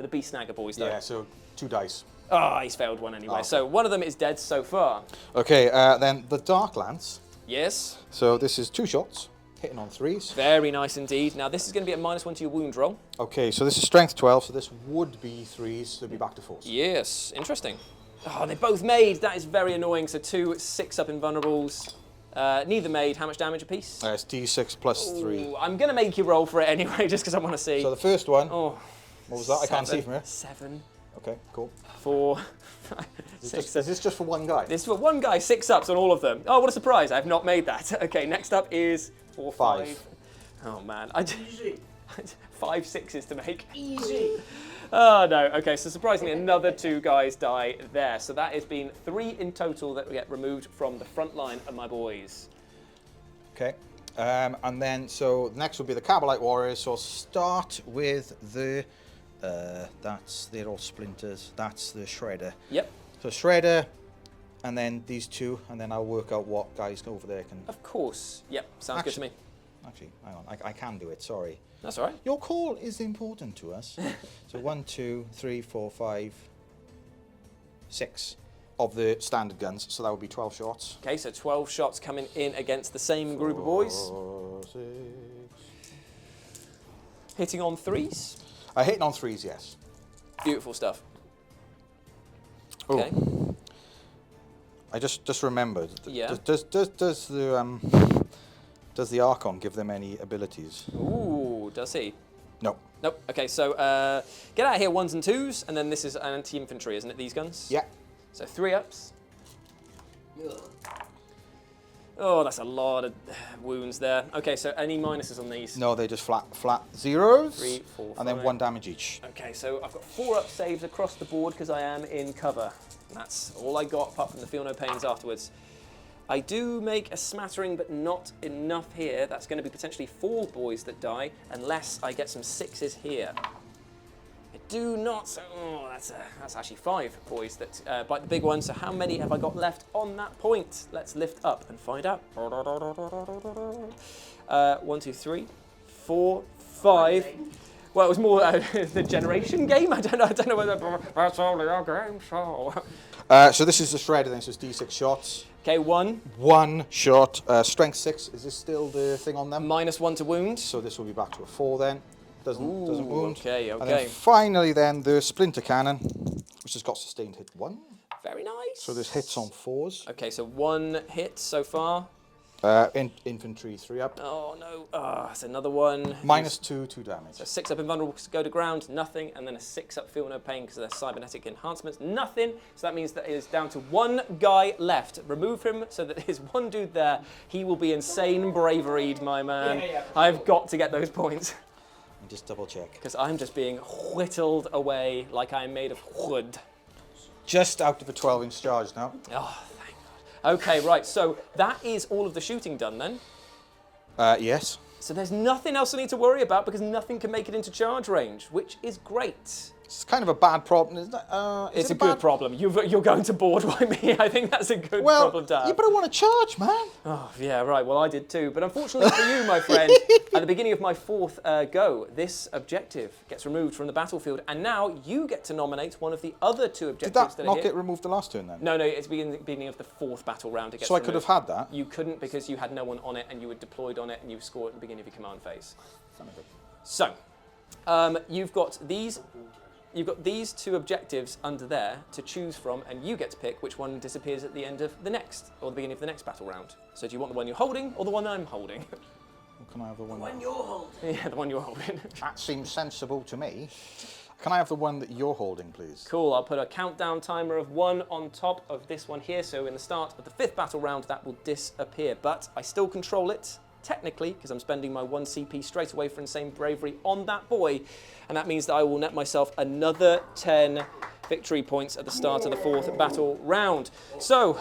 S1: beast snagger boys, though.
S2: Yeah, so 2 dice.
S1: Oh, he's failed one anyway.
S2: Oh, okay.
S1: So one of them is dead so far.
S2: Okay, then the Dark Lance.
S1: Yes.
S2: So this is 2 shots, hitting on 3s.
S1: Very nice indeed. Now this is going to be a -1 to your wound roll.
S2: Okay, so this is strength 12, so this would be 3s, so it'd be back to 4s.
S1: Yes, interesting. Oh, they both made. That is very annoying. So 2 6-up invulnerables. Neither made. How much damage a piece?
S2: It's D6 plus 3.
S1: Ooh, I'm going to make you roll for it anyway, just because I want to see.
S2: So the first one,
S1: Oh,
S2: what was that? I can't see from here.
S1: 7,
S2: Okay, cool.
S1: 4, 5, 6.
S2: Is this just for one guy?
S1: This is for one guy, 6 ups on all of them. Oh, what a surprise. I've not made that. Okay, next up is 4, 5. Oh, man.
S4: Easy.
S1: 5 6s to make.
S4: Easy.
S1: Oh, no. Okay, so surprisingly, another 2 guys die there. So that has been 3 in total that get removed from the front line of my boys.
S2: Okay. And then, so next will be the Cabalite Warriors. So I'll start with the, they're all splinters. That's the Shredder.
S1: Yep.
S2: So Shredder, and then these 2, and then I'll work out what guys over there can.
S1: Of course. Yep, sounds good to me.
S2: Actually, hang on, I can do it, sorry.
S1: That's all right.
S2: Your call is important to us. So 1, 2, 3, 4, 5, 6 of the standard guns. So that would be 12 shots.
S1: Okay, so 12 shots coming in against the same group of boys.
S2: 4, 6.
S1: Hitting on 3s.
S2: Hitting on 3s, yes.
S1: Beautiful stuff.
S2: Oh.
S1: Okay.
S2: I just remembered.
S1: Yeah.
S2: Does the Archon give them any abilities?
S1: Ooh, does he?
S2: No.
S1: Nope. Okay, so get out of here 1s and 2s, and then this is anti-infantry, isn't it, these guns?
S2: Yeah.
S1: So 3 ups.
S4: Ugh.
S1: Oh, that's a lot of wounds there. Okay, so any minuses on these?
S2: No, they just flat zeros.
S1: 3, 4, 5.
S2: And then 1 damage each.
S1: Okay, so I've got 4 up saves across the board because I am in cover. That's all I got, apart from the feel no pains afterwards. I do make a smattering, but not enough here. That's going to be potentially 4 boys that die, unless I get some 6s here. I do not. So, oh, that's actually 5 boys that bite the big one. So how many have I got left on that point? Let's lift up and find out. 1, 2, 3, 4, 5. Well, it was more the generation game. I don't know whether that's only a game.
S2: So this is the Shredder then, so it's D6 shots.
S1: Okay, 1.
S2: 1 shot. Strength 6. Is this still the thing on them?
S1: -1 to wound.
S2: So this will be back to a 4 then. Doesn't wound.
S1: Okay,
S2: And
S1: okay.
S2: then finally then the Splinter Cannon, which has got sustained hit 1.
S1: Very nice.
S2: So there's hits on 4s.
S1: Okay, so 1 hit so far.
S2: Infantry 3 up.
S1: Oh no, it's another one.
S2: -2 damage.
S1: So 6 up invulnerable go to ground, nothing, and then a 6 up feel no pain because of their cybernetic enhancements, nothing. So that means that it is down to 1 guy left. Remove him so that there's 1 dude there. He will be insane bravaried, my man. I've got to get those points.
S2: Just double check.
S1: Because I'm just being whittled away like I'm made of wood.
S2: Just out of a 12-inch charge now.
S1: Oh, thank God. Okay, right, so that is all of the shooting done then.
S2: Yes.
S1: So there's nothing else I need to worry about because nothing can make it into charge range, which is great.
S2: It's kind of a bad problem, isn't it?
S1: It's a good problem. You're going to board by me. I think that's a good problem to have.
S2: Yeah, but I want to charge, man.
S1: Oh, yeah, right. Well, I did too. But unfortunately for you, my friend, at the beginning of my 4th go, this objective gets removed from the battlefield, and now you get to nominate one of the other 2 objectives
S2: Did that
S1: are
S2: not
S1: here.
S2: get removed the last turn then?
S1: No, it's beginning of the 4th battle round. It gets
S2: So I
S1: removed.
S2: could have had that?
S1: You couldn't because you had no one on it, and you were deployed on it, and you scored at the beginning of your command phase. So, you've got these 2 objectives under there to choose from, and you get to pick which one disappears at the end of the next, or the beginning of the next battle round. So do you want the one you're holding, or the one I'm holding?
S2: Can I have the one?
S4: When you're holding.
S1: Yeah, the one you're holding.
S2: That seems sensible to me. Can I have the one that you're holding, please?
S1: Cool, I'll put a countdown timer of 1 on top of this one here, so in the start of the 5th battle round, that will disappear, but I still control it, technically, because I'm spending my 1 CP straight away for insane bravery on that boy, and that means that I will net myself another 10 victory points at the start of the 4th battle round. So,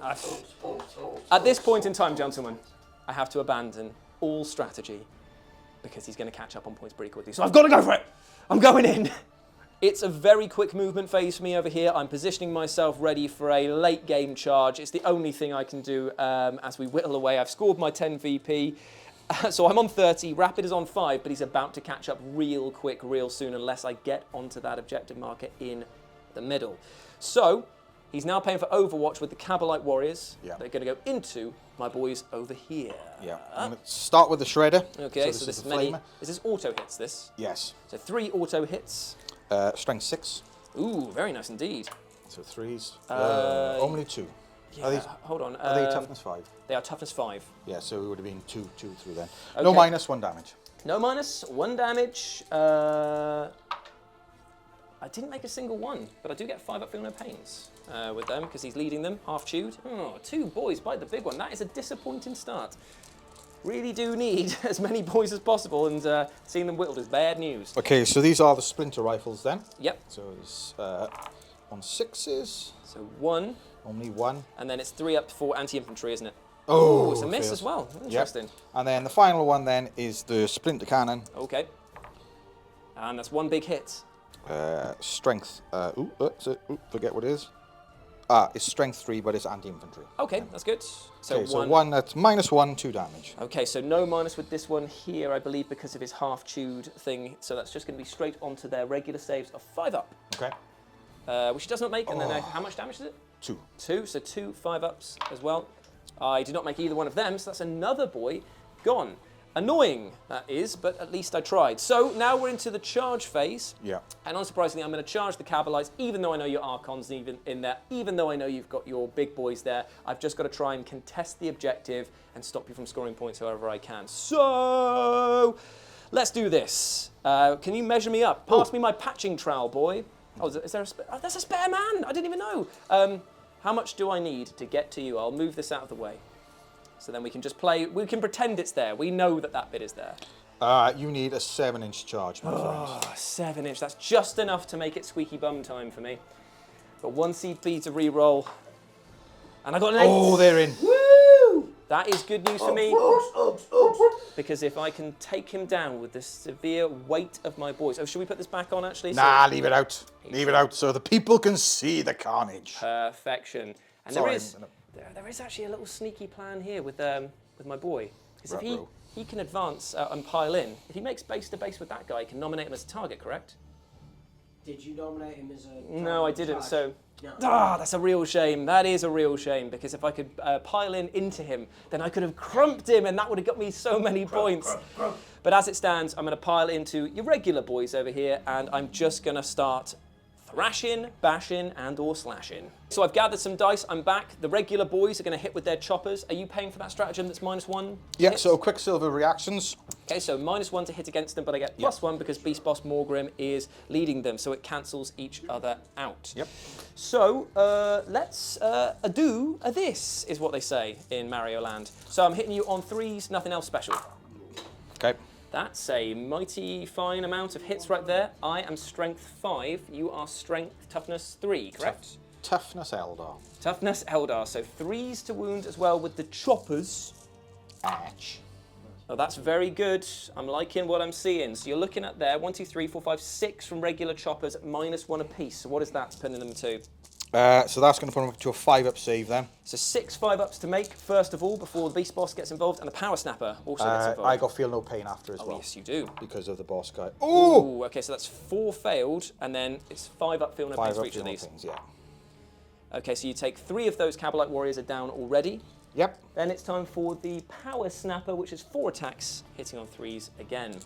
S1: at this point in time, gentlemen, I have to abandon all strategy because he's going to catch up on points pretty quickly. So I've got to go for it! I'm going in! It's a very quick movement phase for me over here. I'm positioning myself ready for a late game charge. It's the only thing I can do as we whittle away. I've scored my 10 VP. So I'm on 30, Rapid is on 5, but he's about to catch up real quick, real soon, unless I get onto that objective marker in the middle. So he's now paying for Overwatch with the Cabalite Warriors.
S2: Yeah.
S1: They're going to go into my boys over here.
S2: Yeah. I'm going to start with the Shredder.
S1: Okay, so
S2: this
S1: this
S2: is
S1: is
S2: the
S1: many.
S2: Flamer.
S1: Is this auto hits, this?
S2: Yes.
S1: So 3 auto hits.
S2: Strength 6.
S1: Ooh, very nice indeed.
S2: So 3s.
S1: Uh,
S2: Only 2.
S1: Yeah, hold on.
S2: Are they toughness 5?
S1: They are toughness 5.
S2: Yeah, so it would have been 2 through then.
S1: Okay.
S2: No minus, 1 damage.
S1: No minus, 1 damage. I didn't make a single one, but I do get 5 up, feel no pains with them because he's leading them, half chewed. Oh, 2 boys bite the big one. That is a disappointing start. Really do need as many boys as possible, and seeing them whittled is bad news.
S2: Okay, so these are the splinter rifles then.
S1: Yep.
S2: So it's on 6s.
S1: So 1.
S2: Only 1.
S1: And then it's 3 up for anti-infantry, isn't it?
S2: Oh,
S1: it's a miss
S2: fails.
S1: as well. Interesting.
S2: Yep. And then the final one then is the splinter cannon.
S1: Okay. And that's 1 big hit.
S2: Strength. Forget what it is. It's strength 3, but it's anti-infantry.
S1: Okay, that's good. So,
S2: okay, so 1, that's -1, 2 damage.
S1: Okay, so no minus with this one here, I believe, because of his half-chewed thing. So that's just going to be straight onto their regular saves of 5 up.
S2: Okay.
S1: Which he does not make, and then how much damage is it?
S2: 2.
S1: 2, so 2 5-ups as well. I did not make either one of them, so that's another boy gone. Annoying, that is, but at least I tried. So now we're into the charge phase.
S2: Yeah.
S1: And unsurprisingly, I'm going to charge the Cabalites, even though I know your Archons even in there, even though I know you've got your big boys there. I've just got to try and contest the objective and stop you from scoring points however I can. So, let's do this. Can you measure me up? Pass me my patching trowel, boy. Oh, is there a oh, that's a spare man. I didn't even know. How much do I need to get to you? I'll move this out of the way. So then we can just play, we can pretend it's there. We know that that bit is there.
S2: You need a 7-inch charge, my friend.
S1: 7-inch, that's just enough to make it squeaky bum time for me. Got 1 CP to re-roll. And I got an 8.
S2: Oh, they're in.
S1: Woo! That is good news for me. Because if I can take him down with the severe weight of my boys. Oh, should we put this back on actually?
S2: Nah, leave it out. Leave it out so the people can see the carnage.
S1: Perfection. And
S2: Sorry,
S1: there is actually a little sneaky plan here with my boy. Because if he can advance and pile in, if he makes base to base with that guy, he can nominate him as a target, correct?
S4: Did you nominate him as a target?
S1: No, I didn't. So,
S4: No.
S1: that's a real shame. That is a real shame because if I could pile in into him, then I could have crumped him, and that would have got me so many points. But as it stands, I'm going to pile into your regular boys over here, and I'm just going to start thrashing, bashing, and/or slashing. So I've gathered some dice. I'm back. The regular boys are going to hit with their choppers. Are you paying for that stratagem that's -1?
S2: Yeah,
S1: hit?
S2: so Quicksilver reactions.
S1: Okay, so -1 to hit against them, but I get +1 because Beast Boss Morgrim is leading them, so it cancels each other out.
S2: Yep.
S1: So let's do this, is what they say in Mario Land. So I'm hitting you on 3s, nothing else special.
S2: Okay.
S1: That's a mighty fine amount of hits right there. I am strength 5, you are strength toughness 3, correct?
S2: Toughness Eldar.
S1: Toughness Eldar, so 3s to wound as well with the choppers.
S2: Ouch.
S1: Oh, that's very good. I'm liking what I'm seeing. So you're looking at there, 1, 2, 3, 4, 5, 6 from regular choppers, -1 apiece. So what is that putting them to?
S2: So that's going to put them up to a 5-up save then.
S1: So 6 5-ups to make, first of all, before the Beast Boss gets involved, and the Power Snapper also gets involved.
S2: I got Feel No Pain after as well.
S1: Yes, you do.
S2: Because of the boss guy.
S1: Ooh, okay, so that's 4 failed, and then it's 5-up Feel No Pain
S2: 5
S1: for
S2: up
S1: each of
S2: Feel No
S1: these.
S2: Pains, yeah.
S1: Okay, so you take 3 of those Cabalite Warriors are down already.
S2: Yep.
S1: Then it's time for the Power Snapper, which is 4 attacks, hitting on 3s again.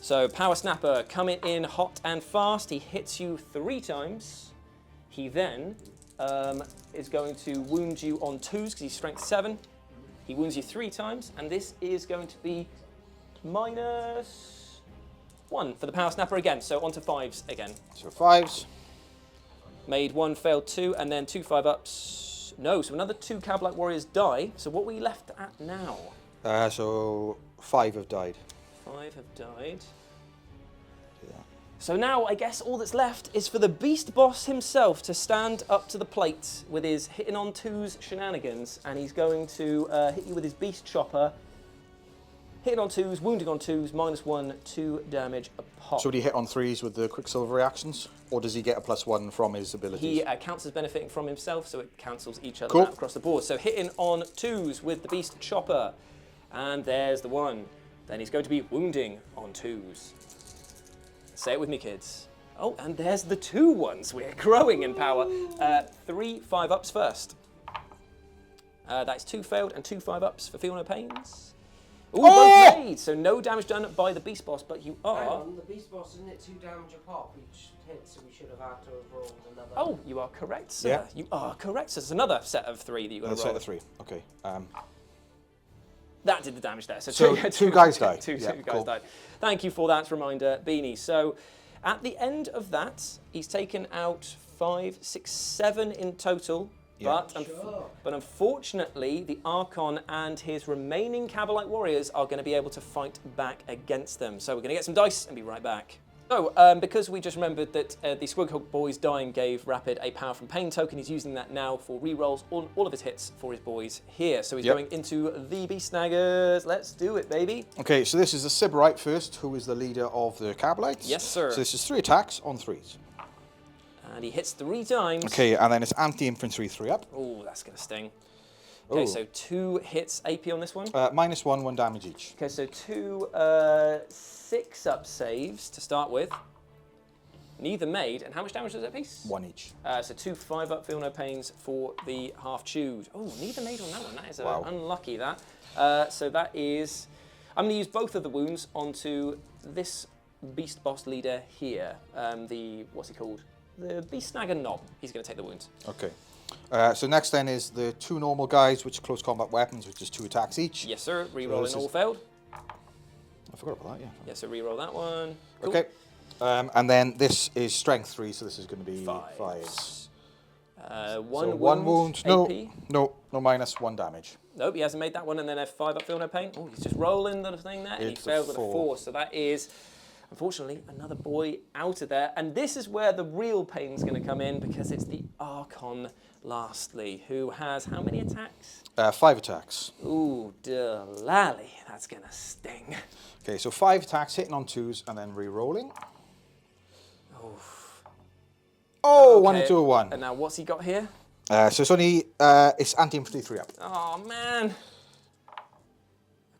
S1: So Power Snapper coming in hot and fast. He hits you 3 times. He then is going to wound you on 2s because he's strength 7. He wounds you 3 times, and this is going to be -1 for the Power Snapper again. So on to 5s again.
S2: So 5s.
S1: Made 1, failed 2, and then 2 5-ups. No, so another 2 Cabalite Warriors die. So what are we left at now?
S2: So 5 have died.
S1: 5 have died.
S2: Yeah.
S1: So now I guess all that's left is for the Beast Boss himself to stand up to the plate with his hitting on 2s shenanigans, and he's going to hit you with his Beast Chopper. Hitting on 2s, wounding on 2s, -1, 2 damage a pop.
S2: So would he hit on 3s with the Quicksilver reactions? Or does he get a +1 from his abilities?
S1: He counts as benefiting from himself, so it cancels each other
S2: Cool.
S1: out across the board. So hitting on 2s with the Beast Chopper. And there's the 1. Then he's going to be wounding on 2s. Say it with me, kids. Oh, and there's the 2 ones. We're growing in power. 3 5-ups first. That's 2 failed and 2 5-ups for Feel No Pains. Ooh, both made. So no damage done by the beast boss, but you
S4: Hang
S1: are.
S4: on, the beast boss isn't it 2 damage a pop each hit, so we should have had to have rolled another.
S1: Oh, you are correct, sir.
S2: Yeah.
S1: You are correct. So it's another set of 3 that you got to roll.
S2: Set of 3. Okay.
S1: That did the damage there. So
S2: two guys died.
S1: Two
S2: Yeah,
S1: guys
S2: cool.
S1: died. Thank you for that reminder, Beanie. So at the end of that, he's taken out 5, 6, 7 in total.
S2: Yeah.
S1: But unfortunately, the Archon and his remaining Cabalite warriors are going to be able to fight back against them. So we're going to get some dice and be right back. So, because we just remembered that the Squighog boys dying gave Rapid a Power from Pain token, he's using that now for rerolls on all of his hits for his boys here. So he's going into the Beast Snaggers. Let's do it, baby.
S2: Okay, so this is the Sybarite first, who is the leader of the Cabalites.
S1: Yes, sir.
S2: So this is 3 attacks on 3s.
S1: And he hits 3 times.
S2: Okay, and then it's anti-infantry 3 up.
S1: Oh, that's going to sting. Okay, so 2 hits AP on this one.
S2: -1, 1 damage each.
S1: Okay, so 2 6-up saves to start with. Neither made. And how much damage does that piece?
S2: 1 each.
S1: So 2 5-up, feel no pains for the half-chewed. Oh, neither made on that one. That is unlucky, that. So that is... I'm going to use both of the wounds onto this beast boss leader here. What's he called? The Beast Snagger Knob. He's going to take the wounds.
S2: Okay. So next then is the 2 normal guys, which are close combat weapons, which is 2 attacks each.
S1: Yes, sir. Rerolling all failed.
S2: I forgot about that, yeah.
S1: Yes, so reroll that one. Cool.
S2: Okay. And then this is strength 3, so this is going to be 5.
S1: 1
S2: so 1 wound.
S1: AP.
S2: No -1 damage.
S1: Nope, he hasn't made that one, and then a 5-up, feel no pain. Oh, he's just rolling the thing there, and he
S2: It's a
S1: failed with a
S2: 4.
S1: 4. So that is, unfortunately, another boy out of there. And this is where the real pain's going to come in, because it's the Archon, lastly, who has how many attacks?
S2: 5 attacks.
S1: Ooh, delally, that's going to sting.
S2: Okay, so 5 attacks, hitting on 2s, and then re-rolling. Oh,
S1: Okay.
S2: 1 into a 1.
S1: And now what's he got here?
S2: So it's only, it's anti-infantry 3 up.
S1: Oh, man.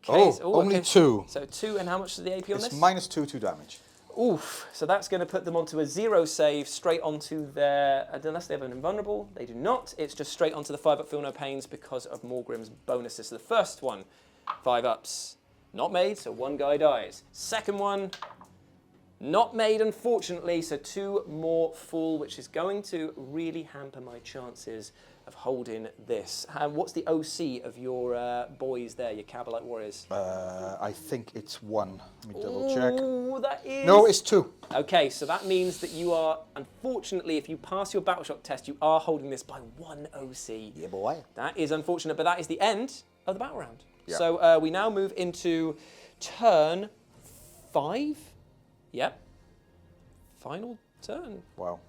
S2: Okay,
S1: so,
S2: only 2.
S1: So 2, and how much is the AP on
S2: It's
S1: this?
S2: -2 damage.
S1: Oof, so that's going to put them onto a 0 save, straight onto their, unless they have an invulnerable, they do not. It's just straight onto the 5-up feel no pains because of Morgrim's bonuses. So the first one, 5-ups, not made, so 1 guy dies. Second one, not made, unfortunately, so 2 more full, which is going to really hamper my chances of holding this. What's the OC of your boys there, your Cabalite warriors?
S2: I think it's 1. Let me double check.
S1: Ooh, that is...
S2: No, it's 2.
S1: Okay, so that means that you are, unfortunately, if you pass your battle shock test, you are holding this by 1 OC.
S2: Yeah, boy.
S1: That is unfortunate, but that is the end of the battle round.
S2: Yeah.
S1: So we now move into turn 5. Yep. Final turn.
S2: Wow.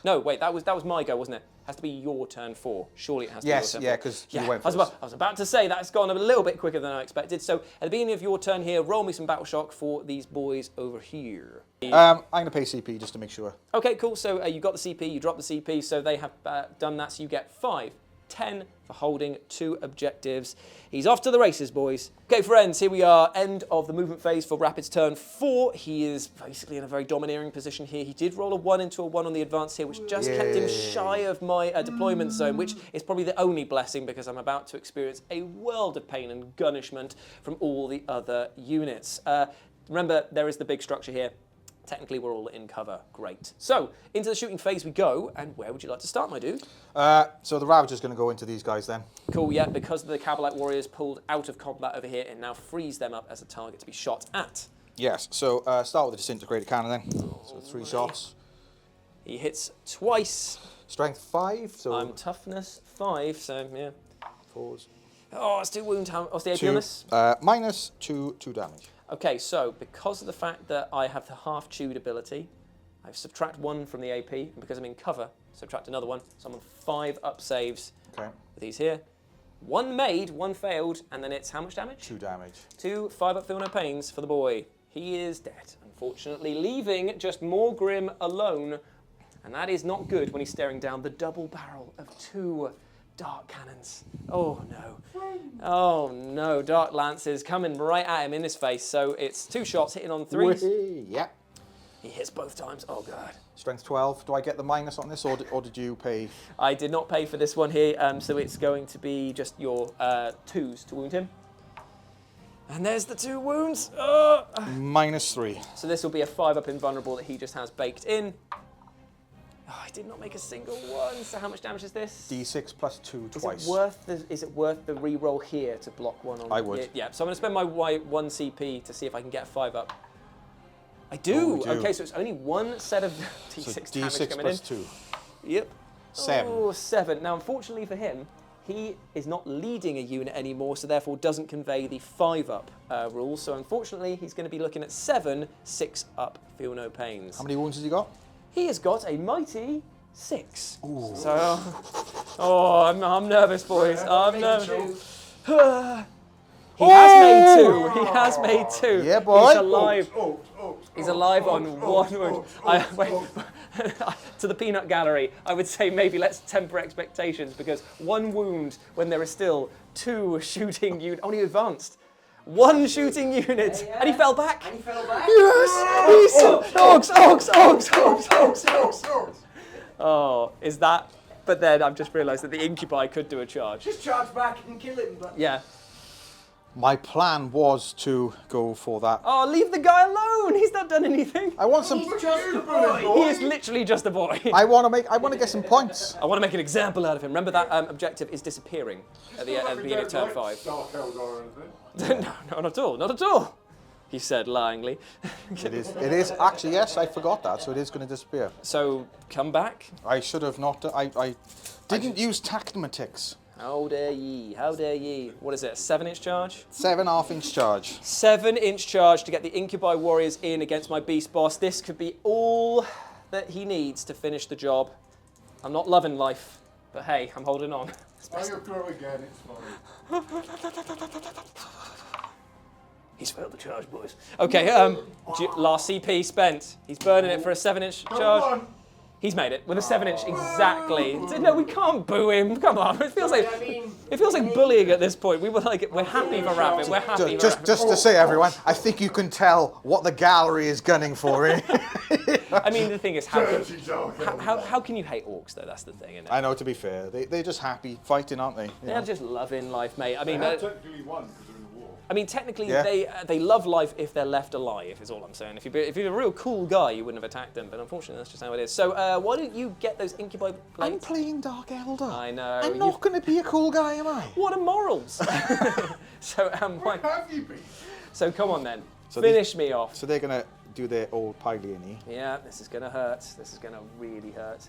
S1: No, wait, that was my go, wasn't it? Has to be your turn 4. Surely it has to
S2: Yes,
S1: be your turn 4.
S2: yeah, because you went
S1: I
S2: first.
S1: was about to say that's gone a little bit quicker than I expected. So at the beginning of your turn here, roll me some battle shock for these boys over here.
S2: I'm going to pay CP just to make sure.
S1: Okay, cool. So you got the CP, you dropped the CP, so they have done that. So you get 5, 10 for holding 2 objectives. He's off to the races, boys. Okay, friends, here we are. End of the movement phase for Rapid's turn 4. He is basically in a very domineering position here. He did roll a 1 into a 1 on the advance here, which just kept him shy of my deployment zone, which is probably the only blessing because I'm about to experience a world of pain and gunishment from all the other units. Remember, there is the big structure here. Technically, we're all in cover. Great. So, into the shooting phase we go, and where would you like to start, my dude?
S2: So the Ravager's going to go into these guys then.
S1: Cool, yeah, because the Cabalite warriors pulled out of combat over here, it now frees them up as a target to be shot at.
S2: Yes, so start with the disintegrator cannon then. So 3 shots.
S1: He hits twice.
S2: Strength 5, so...
S1: I'm toughness 5, so yeah.
S2: 4s.
S1: Oh, it's 2 wounds. What's the AP on
S2: 2.
S1: this?
S2: -2 damage.
S1: Okay, so because of the fact that I have the half-chewed ability, I subtract 1 from the AP, and because I'm in cover, subtract another 1. So I'm on 5-up saves
S2: Okay.
S1: with these here. 1 made, 1 failed, and then it's how much damage?
S2: 2 damage.
S1: 2 5-up feel no pains for the boy. He is dead, unfortunately, leaving just Morgrim alone, and that is not good when he's staring down the double barrel of 2 dark cannons. Oh no. Oh no, dark lances coming right at him in his face. So it's 2 shots hitting on 3s.
S2: Yeah.
S1: He hits both times. Oh god.
S2: Strength 12. Do I get the minus on this, or did you pay?
S1: I did not pay for this one here, so it's going to be just your 2s to wound him. And there's the 2 wounds.
S2: -3.
S1: So this will be a 5-up invulnerable that he just has baked in. Oh, I did not make a single one. So how much damage is this?
S2: D6 plus 2 twice.
S1: Is it worth the re-roll here to block one on?
S2: I would.
S1: Yeah. So I'm going to spend my 1 CP to see if I can get a 5-up. I do.
S2: Oh,
S1: Okay, so it's only one set of D6
S2: So
S1: damage
S2: D6
S1: coming
S2: plus
S1: in.
S2: 2.
S1: Yep.
S2: 7.
S1: Oh, 7. Now, unfortunately for him, he is not leading a unit anymore, so therefore doesn't convey the 5-up rule. So unfortunately, he's going to be looking at 7 6-up. Feel no pains.
S2: How many wounds has he got?
S1: He has got a mighty 6. Ooh. So, oh, I'm nervous, boys. I'm nervous. He has made 2. He has made 2.
S2: Yeah, boy.
S1: He's alive. He's
S3: Orks,
S1: alive on 1 wound. Wait, to the peanut gallery, I would say maybe let's temper expectations because 1 wound when there are still 2 shooting units. Only advanced. 1 shooting unit.
S4: Yeah.
S1: And he fell back.
S4: And he fell back.
S1: Yes! Orks. Oh, is that? But then I've just realised that the incubi could do a charge.
S4: Just charge back and kill him. But
S1: Yeah.
S2: My plan was to go for that.
S1: Oh, leave the guy alone. He's not done anything.
S2: I want some.
S4: he's just a boy.
S1: He is literally just a boy.
S2: I want to get some points.
S1: I want to make an example out of him. Remember that objective is disappearing at the beginning of turn 5.
S3: Dark Eldar or anything.
S1: No, not at all. Not at all. He said lyingly.
S2: It is actually, yes, I forgot that, so it is going to disappear.
S1: So come back.
S2: I should have not. I didn't use tactimatics.
S1: How dare ye? How dare ye? What is it? A 7-inch charge?
S2: 7.5-inch charge.
S1: 7-inch charge to get the incubi warriors in against my beast boss. This could be all that he needs to finish the job. I'm not loving life, but hey, I'm holding on.
S3: Oh, you'll grow again, it's fine.
S1: He's failed the charge, boys. Okay, last CP spent. He's burning it for a 7-inch charge. He's made it with a 7-inch exactly. No, we can't boo him. Come on, it feels like bullying at this point. We're happy for Rabbit. We're happy.
S2: Just to say, everyone, I think you can tell what the gallery is gunning for.
S1: I mean, the thing is, how can you hate orcs though? That's the thing, isn't it?
S2: I know. To be fair, they're just happy fighting, aren't they?
S1: They're just loving life, mate. I mean,
S3: They have technically won because they're in the war.
S1: I mean, technically,
S2: Yeah.
S1: they love life if they're left alive, is all I'm saying. If you're a real cool guy, you wouldn't have attacked them, but unfortunately, that's just how it is. So why don't you get those incubi
S2: I'm
S1: plates?
S2: playing Dark Eldar.
S1: I know.
S2: I'm not going to be a cool guy, am I?
S1: What are morals? So,
S3: Where have you been?
S1: so come on then.
S2: So
S1: Finish me off.
S2: So they're going to do their old Pyleani.
S1: Yeah, this is going to hurt. This is going to really hurt.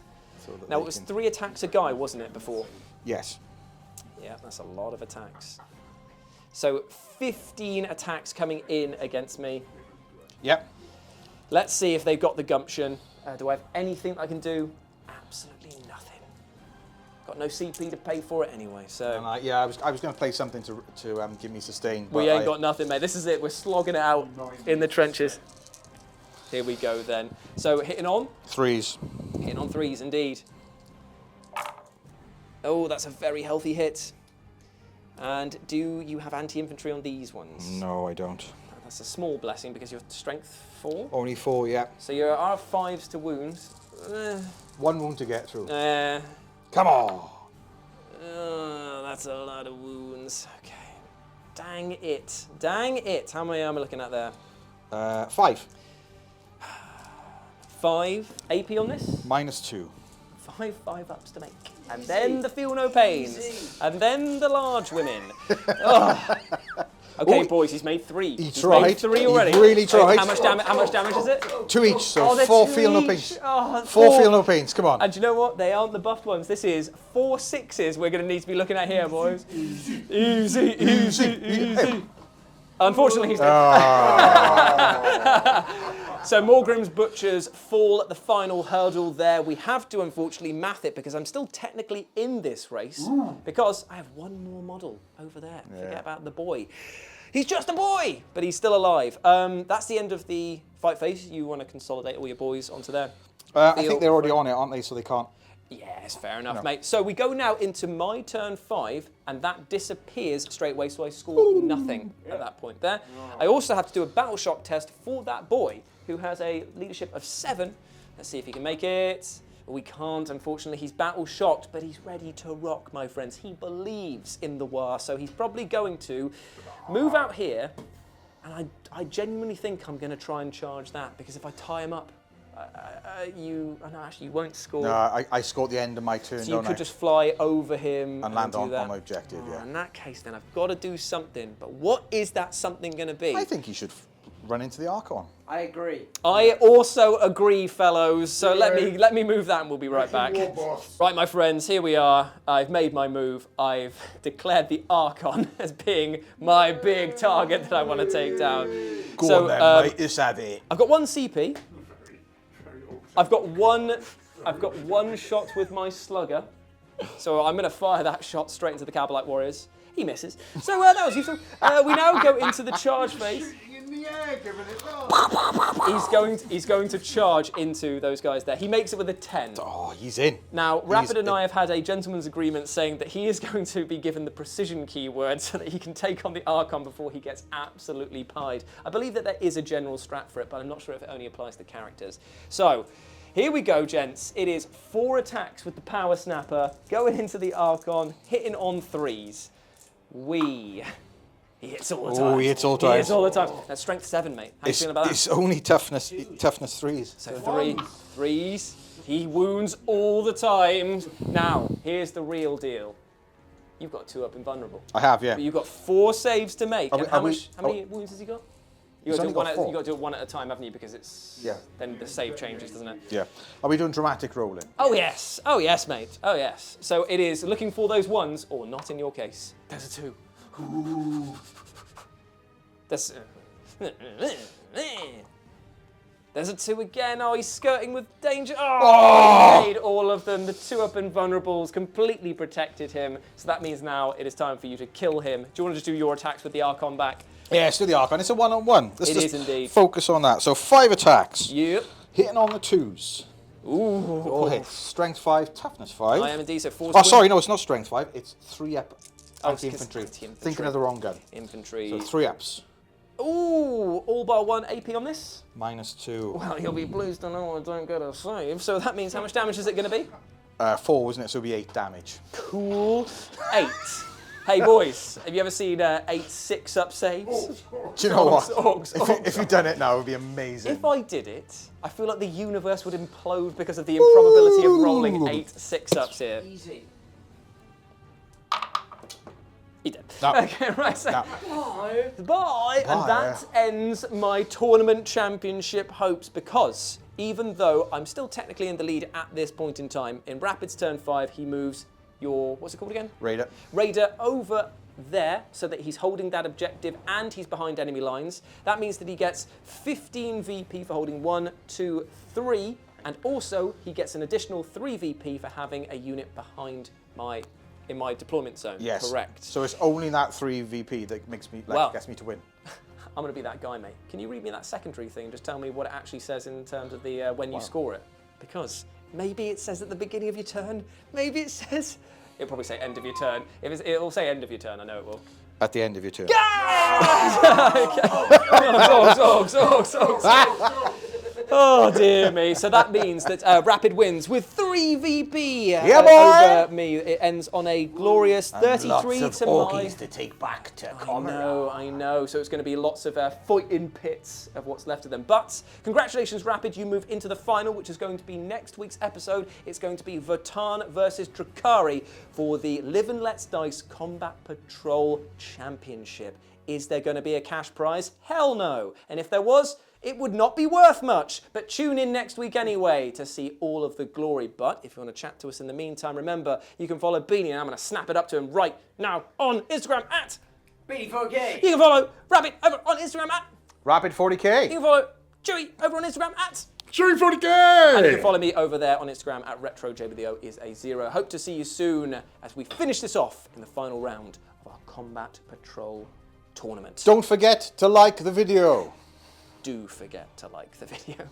S2: So that
S1: Now,
S2: they
S1: it was
S2: can-
S1: 3 attacks a guy, wasn't it, before?
S2: Yes.
S1: Yeah, that's a lot of attacks. So 15 attacks coming in against me.
S2: Yep.
S1: Let's see if they've got the gumption. Do I have anything I can do? Absolutely nothing. Got no CP to pay for it anyway, so...
S2: And I was going to play something to give me sustain.
S1: We
S2: but
S1: ain't got nothing, mate. This is it. We're slogging it out in the trenches. Here we go, then. So, hitting on?
S2: 3s.
S1: Hitting on 3s, indeed. Oh, that's a very healthy hit. And do you have anti-infantry on these ones?
S2: No, I don't.
S1: That's a small blessing because you're strength 4.
S2: Only 4, yeah.
S1: So your R5s to wounds.
S2: 1 wound to get through.
S1: That's
S2: Come on.
S1: a lot of wounds. Okay. Dang it. Dang it. How many am I looking at there?
S2: 5.
S1: 5 AP on this?
S2: -2.
S1: 5 ups to make. And then the feel no pains. And then the large women. Oh. Okay, boys, he's made 3.
S2: He
S1: He's
S2: tried.
S1: made 3 already.
S2: He really tried.
S1: How much damage is it?
S2: 2 each, so
S1: they're
S2: 4
S1: 2
S2: feel no
S1: each.
S2: pains.
S1: Oh,
S2: 4 feel no pains, come on.
S1: And do you know what? They aren't the buffed ones. This is 4 6s we're going to need to be looking at here, boys. Easy. Unfortunately, he's dead. So Morgrim's Butchers fall at the final hurdle there. We have to, unfortunately, math it because I'm still technically in this race because I have 1 more model over there. Forget about the boy. He's just a boy, but he's still alive. That's the end of the fight phase. You want to consolidate all your boys onto there?
S2: I think they're already on it, aren't they? So they can't.
S1: Yes, fair enough, mate. So we go now into my turn 5, and that disappears straight away, so I score nothing at that point there. I also have to do a battle shock test for that boy, who has a leadership of 7. Let's see if he can make it. We can't, unfortunately. He's battle shocked, but he's ready to rock, my friends. He believes in the War, so he's probably going to move out here, and I genuinely think I'm going to try and charge that, because if I tie him up, you won't score.
S2: No, I score at the end of my turn,
S1: so you could just fly over him
S2: and land on
S1: that.
S2: my objective, yeah.
S1: In that case, then I've got to do something. But what is that something going to be?
S2: I think he should run into the Archon.
S4: I agree.
S1: I also agree, fellows. So let me move that, and we'll be right back. Right, my friends, here we are. I've made my move. I've declared the Archon as being my big target that I want to take down.
S2: Go on then, mate. Let's have it.
S1: I've got one CP. I've got one shot with my slugger, so I'm going to fire that shot straight into the Cabalite Warriors. He misses. So that was useful. We now go into the charge phase.
S3: In the air, giving it up.
S1: He's going to charge into those guys there. He makes it with a 10.
S2: Oh, he's in.
S1: Now, Rapid and I have had a gentleman's agreement saying that he is going to be given the precision keyword so that he can take on the Archon before he gets absolutely pied. I believe that there is a general strat for it, but I'm not sure if it only applies to characters. So, here we go, gents. It is 4 attacks with the Power Snapper, going into the Archon, hitting on 3s. He hits all the time.
S2: Oh, he hits all the time.
S1: He hits all the time. That's strength 7, mate. How you feeling about that?
S2: It's only toughness 3s.
S1: So 3s. He wounds all the time. Now, here's the real deal. You've got 2 up invulnerable.
S2: I have, yeah.
S1: But you've got 4 saves to make. And how many wounds has he got? You've got to do it one at a time, haven't you? Because it's then the save changes, doesn't it?
S2: Yeah. Are we doing dramatic rolling?
S1: Oh yes, mate. Oh yes. So it is looking for those 1s, or not in your case. There's a 2. Ooh. There's a 2 again. Oh, he's skirting with danger. Oh! He made all of them. The 2 up invulnerables completely protected him. So that means now it is time for you to kill him. Do you want to just do your attacks with the Archon back?
S2: Yeah, let's do the Archon. It's a one-on-one.
S1: It is indeed.
S2: Focus on that. So 5 attacks.
S1: Yep.
S2: Hitting on the 2s.
S1: Ooh.
S2: All hits. Strength 5, toughness 5.
S1: I am indeed. So 4.
S2: Oh, sorry, no, it's not strength 5. It's 3 up.
S1: Anti-infantry.
S2: Thinking of the wrong gun.
S1: Infantry.
S2: So 3 ups.
S1: Ooh, all bar 1 AP on this.
S2: -2.
S1: Well, he'll be pleased to know I don't get a save. So that means how much damage is it going to be?
S2: 4, isn't it? So it'll be 8 damage.
S1: Cool. 8. Hey boys, have you ever seen 8 6-up saves?
S2: Do you know what?
S1: Orks.
S2: If you'd done it now, it would be amazing.
S1: If I did it, I feel like the universe would implode because of the improbability of rolling 8 6-ups here.
S4: Easy.
S1: He did.
S2: No.
S1: Okay, right. So, bye. And that ends my tournament championship hopes, because even though I'm still technically in the lead at this point in time, in Rapid's turn 5, he moves your, what's it called again? Raider over there, so that he's holding that objective and he's behind enemy lines. That means that he gets 15 VP for holding 1, 2, 3, and also he gets an additional 3 VP for having a unit behind in my deployment zone.
S2: Yes.
S1: Correct.
S2: So it's only that 3 VP that makes me gets me to win.
S1: I'm going to be that guy, mate. Can you read me that secondary thing? Just tell me what it actually says in terms of the when you score it. Because maybe it says at the beginning of your turn. Maybe it says... It'll probably say end of your turn. It'll say end of your turn, I know it will.
S2: At the end of your turn.
S1: Oh dear me. So that means that Rapid wins with 3 VP
S2: over
S1: me. It ends on a glorious 33
S4: lots of
S1: to
S4: Orkies to take back to Commodore.
S1: I know. So it's going to be lots of fighting pits of what's left of them. But congratulations, Rapid. You move into the final, which is going to be next week's episode. It's going to be Votan versus Drukhari for the Live and Let's Dice Combat Patrol Championship. Is there going to be a cash prize? Hell no. And if there was, it would not be worth much, but tune in next week anyway to see all of the glory. But if you want to chat to us in the meantime, remember, you can follow Beanie, and I'm going to snap it up to him right now on Instagram at
S4: Beanie4K.
S1: You can follow Rabbit over on Instagram at
S2: Rapid40K.
S1: You can follow Chewy over on Instagram at
S3: Chewy40K.
S1: And you can follow me over there on Instagram at RetroJ, is a 0. Hope to see you soon as we finish this off in the final round of our Combat Patrol tournament.
S2: Don't forget to like the video.
S1: Do forget to like the video.